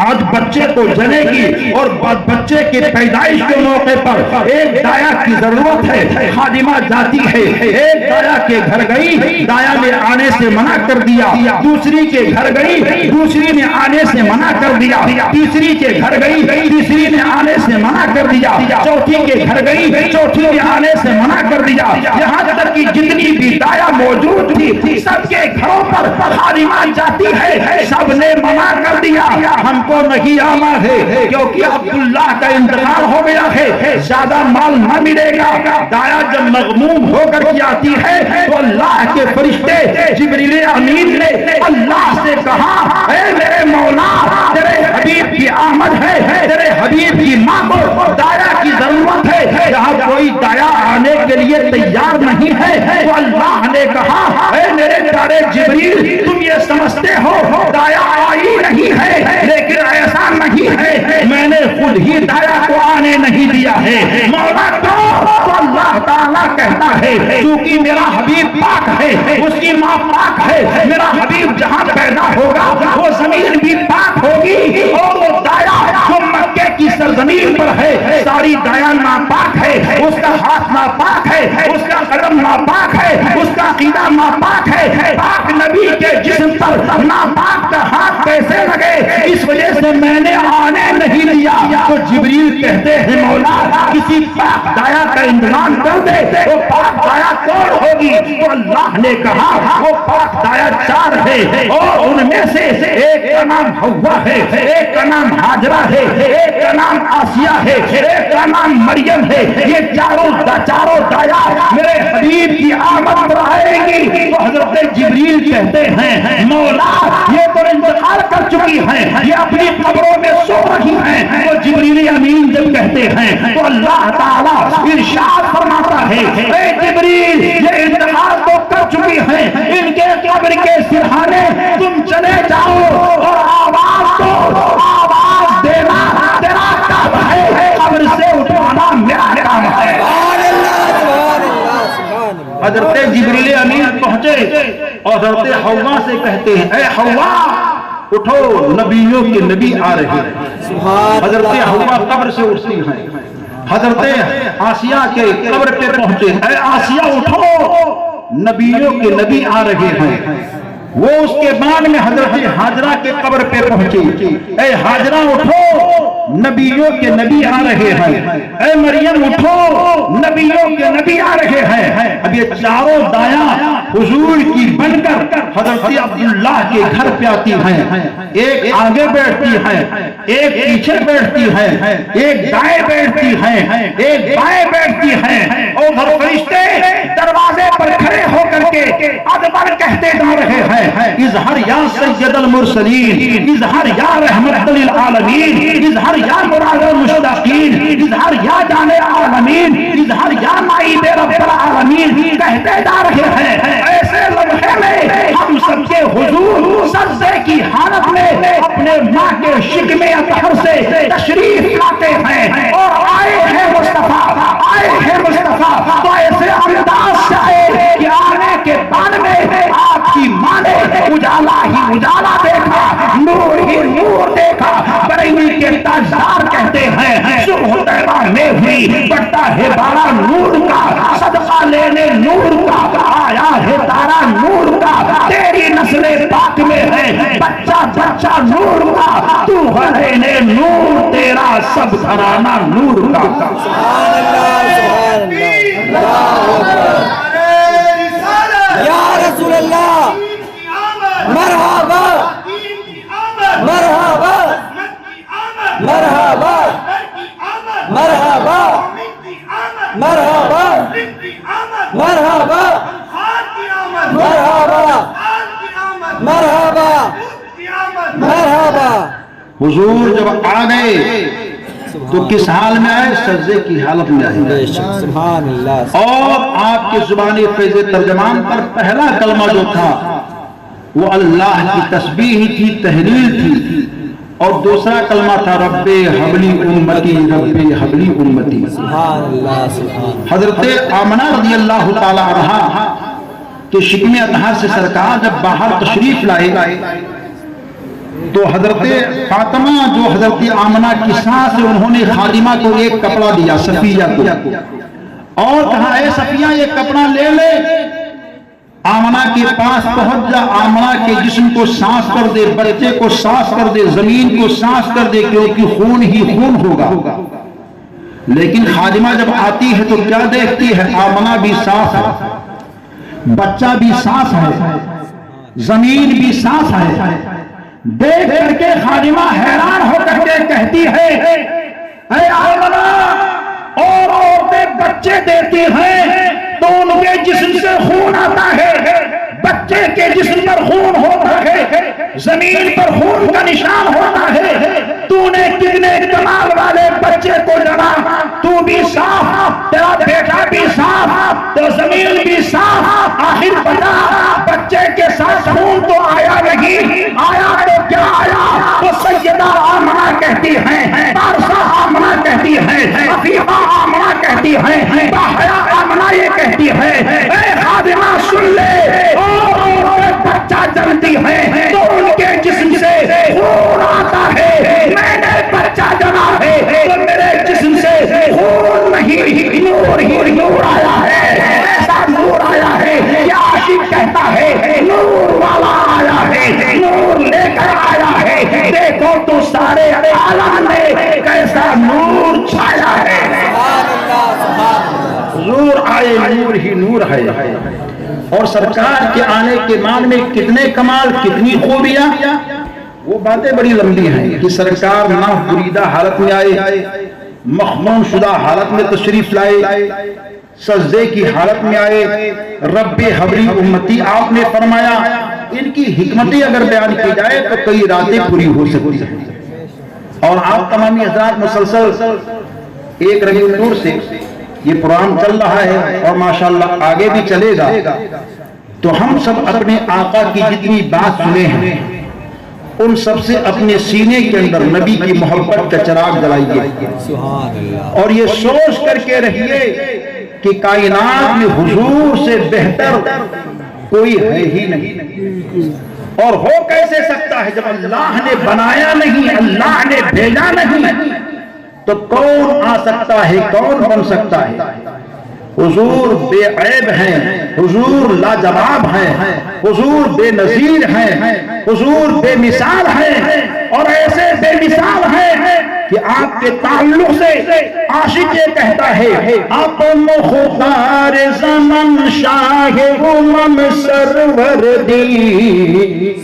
آج بچے کو جنے گی اور بچے کے پیدائش کے موقع پر ایک دایا کی ضرورت ہے۔ خادمہ جاتی ہے، ایک دایا کے گھر گئی، دایا نے آنے سے منع کر دیا۔ دوسری کے گھر گئی، دوسری نے آنے سے منع کر دیا۔ تیسری کے گھر گئی، تیسری نے آنے سے منع کر دیا۔ چوتھی کے گھر گئی، چوتھی نے آنے سے منع کر دیا۔ یہاں تک کہ جتنی بھی دایا موجود تھی سب کے گھروں پر خادمہ جاتی ہے، سب نے منع کر دیا۔ ہم کو نہیں آنا ہے کیونکہ عبداللہ کا انتقال ہو گیا ہے، زیادہ مال نہ ملے گا۔ دایا جب مغموم ہو کر کے آتی ہے تو اللہ کے فرشتے جبریل امین نے اللہ سے کہا اے میرے مولا تیرے حبیب کی آمد ہے، تیرے حبیب کی ماں کو دایا کی ضرورت ہے، یہاں کوئی دایا آنے کے لیے تیار نہیں ہے۔ تو اللہ نے کہا اے میرے پیارے جبریل تم یہ سمجھتے ہو دایا آئی نہیں ہے، لیکن ایسا نہیں ہے، میں نے خود ہی دایا کو آنے نہیں دیا ہے۔ مولا تو اللہ تعالیٰ کہتا ہے کیونکہ میرا حبیب پاک ہے، اس کی ماں پاک ہے، میرا حبیب جہاں پیدا ہوگا وہ زمین بھی پاک ہوگی، اور وہ دایا جو مکے کی سرزمین پر ہے ساری دایا ناپاک ہے، اس کا ہاتھ ناپاک ہے، اس کا قدم ناپاک ہے، اس کا عقیدہ ناپاک ہے۔ پاک نبی کے جسم پر ناپاک کا ہاتھ کیسے لگے؟ اس وجہ سے میں نے آنے نہیں دیا۔ تو جبریل کہتے ہیں مولا کسی پاک دایا کا انتظام کر دے۔ وہ پاک دایا کون ہوگی؟ تو اللہ نے کہا وہ پاک دایا چار ہے، اور ان میں سے ایک کا نام حوا ہے، ایک کا نام ہاجرہ ہے، ایک کا نام آسیہ ہے، ایک کا نام مریم ہے۔ یہ چاروں دایا میرے حبیب کی آمد پر آئیں گی۔ تو حضرت جبریل کہتے ہیں مولا یہ تو انتقال کر چکی ہیں، یہ اپنی قبروں میں سو رہی ہیں۔ تو جبریل امین جب کہتے ہیں تو اللہ تعالیٰ ارشاد فرماتا ہے اے جبریل یہ انتقال تو کر چکی ہیں، ان کے قبر کے سرہانے تم چلے جاؤ اور آواز دینا تیرا کام ہے، قبر سے اٹھانا میرا کام ہے۔ حضرت جبریل امین پہنچے اور حضرت حوا سے کہتے ہیں اے حوا اٹھو نبیوں کے نبی آ رہے ہیں۔ حضرت حوا قبر سے اٹھتی ہیں، حضرت آسیہ کے قبر پہ پہنچے اے آسیہ اٹھو نبیوں کے نبی آ رہے ہیں۔ وہ اس کے بعد میں حضرت ہاجرہ کے قبر پہ پہنچی اے ہاجرہ اٹھو نبیوں کے نبی آ رہے ہیں، اے مریم اٹھو نبیوں کے نبی آ رہے ہیں۔ اب یہ چاروں دایا حضور کی بن کر حضرت عبداللہ کے گھر پہ آتی ہیں، ایک آگے بیٹھتی ہے، ایک پیچھے بیٹھتی ہے، ایک دائیں بیٹھتی ہے، ایک بائیں بیٹھتی ہے، اور ہر فرشتے دروازے پر کھڑے ہو کر کے ادبر کہتے جا رہے ہیں اظہر یا سید المرسلین، اظہر یا رحمت للعالمین، اظہر یا مراد المشتاقین، اظہر یا جان عالمین، اظہر یا نائب رب العالمین کہتے جا رہے ہیں۔ ایسے لمحے میں ہم سب کے حضور سجدے کی حالت میں اپنے ماں کے شکم اطہر سے تشریف لاتے ہیں اور آئے ہیں مصطفیٰ، آئے ہیں مصطفیٰ۔ تو ایسے انداز سے آئے کہ آنے کے بعد میں آپ کی ماں نے اجالا ہی اجالا دیکھا، نور ہی نور دیکھا۔ بریلی کے تاجدار کہتے ہیں صبح طیبہ میں ہوئی بٹا ہے بارہ نور کا، صدقہ لینے نور کا آیا ہے تارا نور کا، تیری نسل پاک میں ہے بچہ بچہ نور کا، تو ہے نور تیرا سب گھرانہ نور کا۔ سبحان اللہ یا رسول اللہ مرحبا مرحبا مرحبا مرحبا مرحبا مرحبا مرحبا مرحبا مرحبا۔ حضور جب آ گئے تو کس حال میں آئے؟ سجدے کی حالت میں آئے، سبحان اللہ۔ اور آپ کی زبانی فیض ترجمان پر پہلا کلمہ جو تھا وہ اللہ کی تسبیح تھی، تحلیل تھی، اور دوسرا کلمہ تھا رب حبلی امتی، رب حبلی امتی۔ سبحان اللہ سبحان۔ حضرت آمنہ رضی اللہ تعالی عنہا کہ شکم اطہر سے سرکار جب باہر تشریف لائے تو حضرت فاطمہ جو حضرت آمنہ کی ساس سے انہوں نے خادمہ کو ایک کپڑا دیا صفیہ کو، اور کہا اے صفیہ یہ کپڑا لے لے، آمنہ کے پاس پہنچ جا، آمنہ کے جسم کو صاف کر دے، بچے کو صاف کر دے، زمین کو صاف کر دے، کیونکہ خون ہی خون ہوگا۔ لیکن خادمہ جب آتی ہے تو کیا دیکھتی ہے؟ آمنہ بھی صاف ہے، بچہ بھی صاف ہے، زمین بھی صاف ہے۔ دیکھ کر کے خادمہ حیران کہتی ہے اے آمنہ، اور عورتیں بچے دیتی ہیں تو ان کے جسم سے خون آتا ہے، بچے کے جسم پر خون ہوتا ہے، زمین پر خون کا نشان ہوتا ہے، تو نے کتنے کمال والے بچے کو جڑا، تو بھی صاف، تیرا بیٹا بھی صاف، تو زمین بھی صاف، آخر بتا بچے کے ساتھ خون تو آیا نہیں، آیا تو کیا آیا؟ تو سیدہ آمنہ کہتی ہیں، بارسہ آمنہ کہتی ہیں، عفیفہ آمنہ کہتی ہیں، باحیا آمنہ یہ کہتی ہے، اے خادمہ سن لے، اور بچہ جنتی ہے تو ان کے جسم سے خون آتا ہے، میں نے بچہ جنا ہے تو میرے جسم سے خون نہیں، نور ہی نور آیا ہے، ایسا نور آیا ہے کہ عاشق کہتا ہے نور والا آیا ہے، نور لے کر آیا ہے، دیکھو تو سارے عالم میں کیسا نور چھایا ہے، حضور آئے نور ہی نور ہے۔ اور سرکار کے آنے کے بعد میں کتنے کمال، کتنی خوبیاں، وہ باتیں بڑی لمبی ہیں کہ سرکار نہ بریدہ حالت میں آئے، مخمون شدہ حالت میں تشریف لائے، سجدے کی حالت میں آئے، رب حبری امتی آپ نے فرمایا۔ ان کی حکمتیں اگر بیان کی جائے تو کئی راتیں پوری ہو سکتی ہیں، اور آپ تمامی حضرات مسلسل ایک ربیع النور سے یہ پروگرام چل رہا ہے اور ماشاءاللہ آگے بھی چلے گا، تو ہم سب اپنے آقا کی جتنی بات سنے ہیں ان سب سے اپنے سینے کے اندر نبی کی محبت کا چراغ جلائیے، اور یہ سوچ کر کے رہیے کہ کائنات میں حضور سے بہتر کوئی ہے ہی نہیں، اور ہو کیسے سکتا ہے جب اللہ نے بنایا نہیں، اللہ نے بھیجا نہیں، تو کون آ سکتا ہے، کون بن سکتا ہے؟ حضور بے عیب ہیں، حضور لاجواب ہیں، حضور بے نظیر ہیں، حضور بے مثال ہیں، اور ایسے بے مثال ہیں کہ آپ کے تعلق سے عاشق یہ کہتا ہے آپ مختار زمن شاہ امم سرور دی،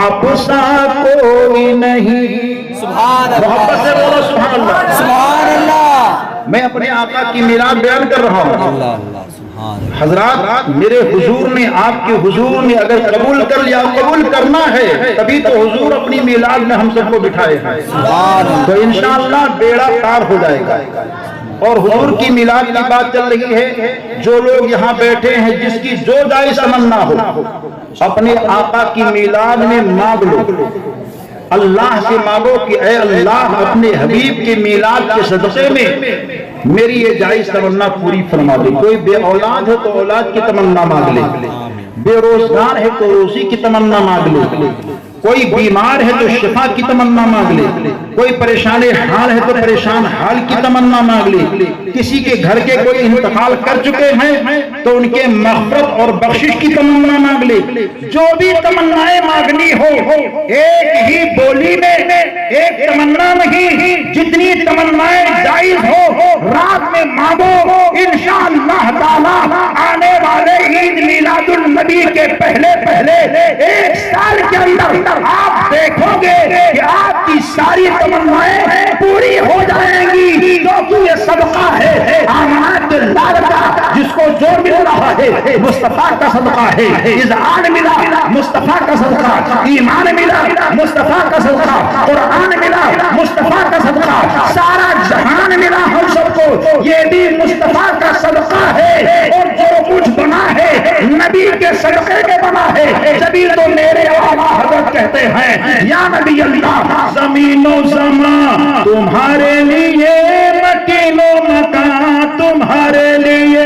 آپ سا کوئی نہیں۔ سبحان اللہ، محبت سے بولو سبحان اللہ، سبحان اللہ، میں اپنے آقا کی میلاد بیان کر رہا ہوں۔ اللہ اللہ، سبحان اللہ، حضرات میرے حضور نے، آپ کے حضور نے اگر قبول کر لیا، قبول کرنا ہے تبھی تو حضور اپنی میلاد میں ہم سب کو بٹھائے ہیں، تو انشاءاللہ بیڑا پار ہو جائے گا۔ اور حضور کی میلاد کی بات چل رہی ہے، جو لوگ یہاں بیٹھے ہیں جس کی جو جائز تمنا ہو اپنے آقا کی میلاد میں مانگ لو، اللہ سے مانگو کہ اے اللہ اپنے حبیب کے میلاد کے صدقے میں میری یہ جائز تمنا پوری فرما دے۔ کوئی بے اولاد ہے تو اولاد کی تمنا مانگ لے، بے روزگار ہے تو روزی کی تمنا مانگ لے، کوئی بیمار ہے تو شفا کی تمنا مانگ لے، کوئی پریشان حال ہے تو پریشان حال کی تمنا مانگ لے، کسی کے گھر کے کوئی انتقال کر چکے ہیں تو ان کے مغفرت اور بخشش کی تمنا مانگ لے، جو بھی تمنائیں مانگنی ہو ایک ہی بولی میں، ایک تمنا نہیں، جتنی تمنائیں جائز ہو رات میں مانگو، انشاءاللہ تعالی آنے والے عید میلاد النبی کے پہلے ایک سال کے اندر آپ دیکھو گے کہ آپ کی ساری تمنائیں پوری ہو جائیں گی، کیونکہ یہ صدقہ ہے آمانت اللہ کا، جس کو جو مل رہا ہے مصطفیٰ کا صدقہ ہے، اذعان ملا مصطفیٰ کا صدقہ، ایمان ملا مصطفیٰ کا صدقہ، قرآن ملا مصطفیٰ کا صدقہ، سارا جہان ملا ہم سب کو، یہ بھی مصطفیٰ کا صدقہ ہے، اور جو کچھ بنا ہے نبی کے صدقے کے بنا ہے، جبھی تو میرے آقا حضرت کہتے ہیں یا نبی اللہ زمین و زمان تمہارے لیے، مکین و مکان تمہارے لیے،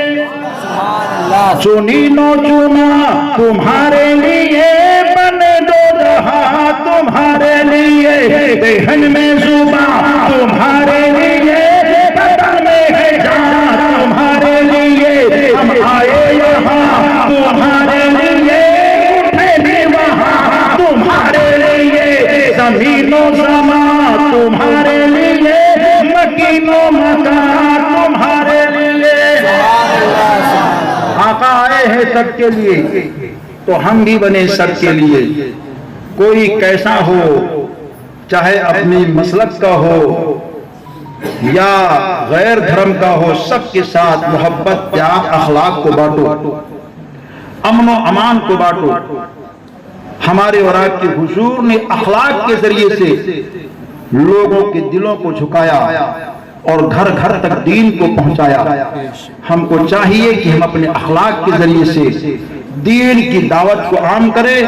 چنین و چنا تمہارے لیے، بنے دو جہاں تمہارے لیے، دہن میں زبان تمہارے لیے، بدن میں ہے جان تمہارے لیے، ہم آئے یہاں تمہارے لیے، اٹھے بھی وہاں تمہارے لیے، زمین و زمان تمہارے لیے، مکین و مکان تمہارے لیے۔ آقا آئے ہیں سب کے لیے تو ہم بھی بنے سب کے لیے، کوئی کیسا ہو چاہے اپنی مسلک کا ہو یا غیر دھرم کا ہو، سب کے ساتھ محبت، پیار، اخلاق کو بانٹو، امن و امان کو بانٹو۔ ہمارے اور آپ کے حضور نے اخلاق کے ذریعے سے لوگوں کے دلوں کو جھکایا اور گھر گھر تک دین کو پہنچایا۔ ہم کو چاہیے کہ ہم اپنے اخلاق کے ذریعے سے دین کی دعوت کو عام کریں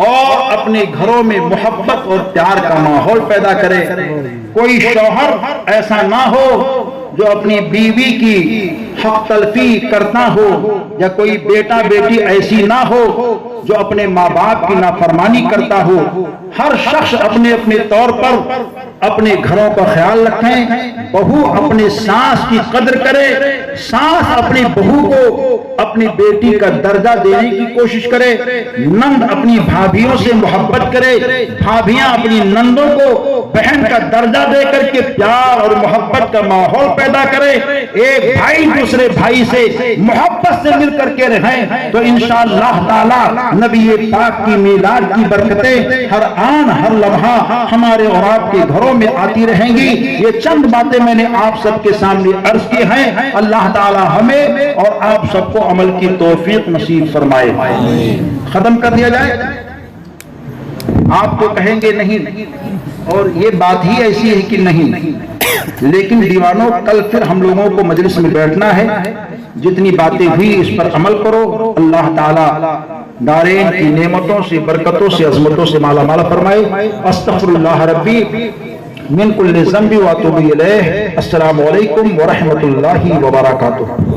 اور اپنے گھروں میں محبت اور پیار کا ماحول پیدا کرے۔ کوئی شوہر ایسا نہ ہو جو اپنی بیوی کی حق تلفی کرتا ہو، یا کوئی بیٹا بیٹی ایسی نہ ہو جو اپنے ماں باپ کی نافرمانی کرتا ہو۔ ہر شخص اپنے اپنے طور پر اپنے گھروں کا خیال رکھیں۔ بہو اپنے ساس کی قدر کرے، ساس اپنی بہو کو اپنی بیٹی کا درجہ دینے کی کوشش کرے، نند اپنی بھابھیوں سے محبت کرے، بھابھیاں اپنی نندوں کو بہن کا درجہ دے کر کے پیار اور محبت کا ماحول پیدا کرے۔ ایک بھائی دوسرے بھائی سے محبت سے مل کر کے رہیں تو انشاءاللہ تعالی نبی پاک کی میلاد کی برکتیں ہر آن ہر لمحہ ہمارے اور آپ کے گھروں میں آتی رہیں گی۔ یہ چند باتیں میں نے آپ سب کے سامنے عرض کی ہیں۔ اللہ تعالی ہمیں اور آپ سب کو عمل کی توفیق نصیب فرمائے۔ ختم کر دیا جائے؟ آپ تو کہیں گے نہیں، اور یہ بات ہی ایسی ہے کہ نہیں، لیکن دیوانوں کل پھر ہم لوگوں کو مجلس میں بیٹھنا ہے۔ جتنی باتیں ہوئی اس پر عمل کرو۔ اللہ تعالی دارین کی نعمتوں سے، برکتوں سے، عظمتوں سے مالا مالا فرمائے۔ استغفر اللہ ربی من کل ذنب واتوب الیہ۔ السلام علیکم ورحمۃ اللہ وبرکاتہ۔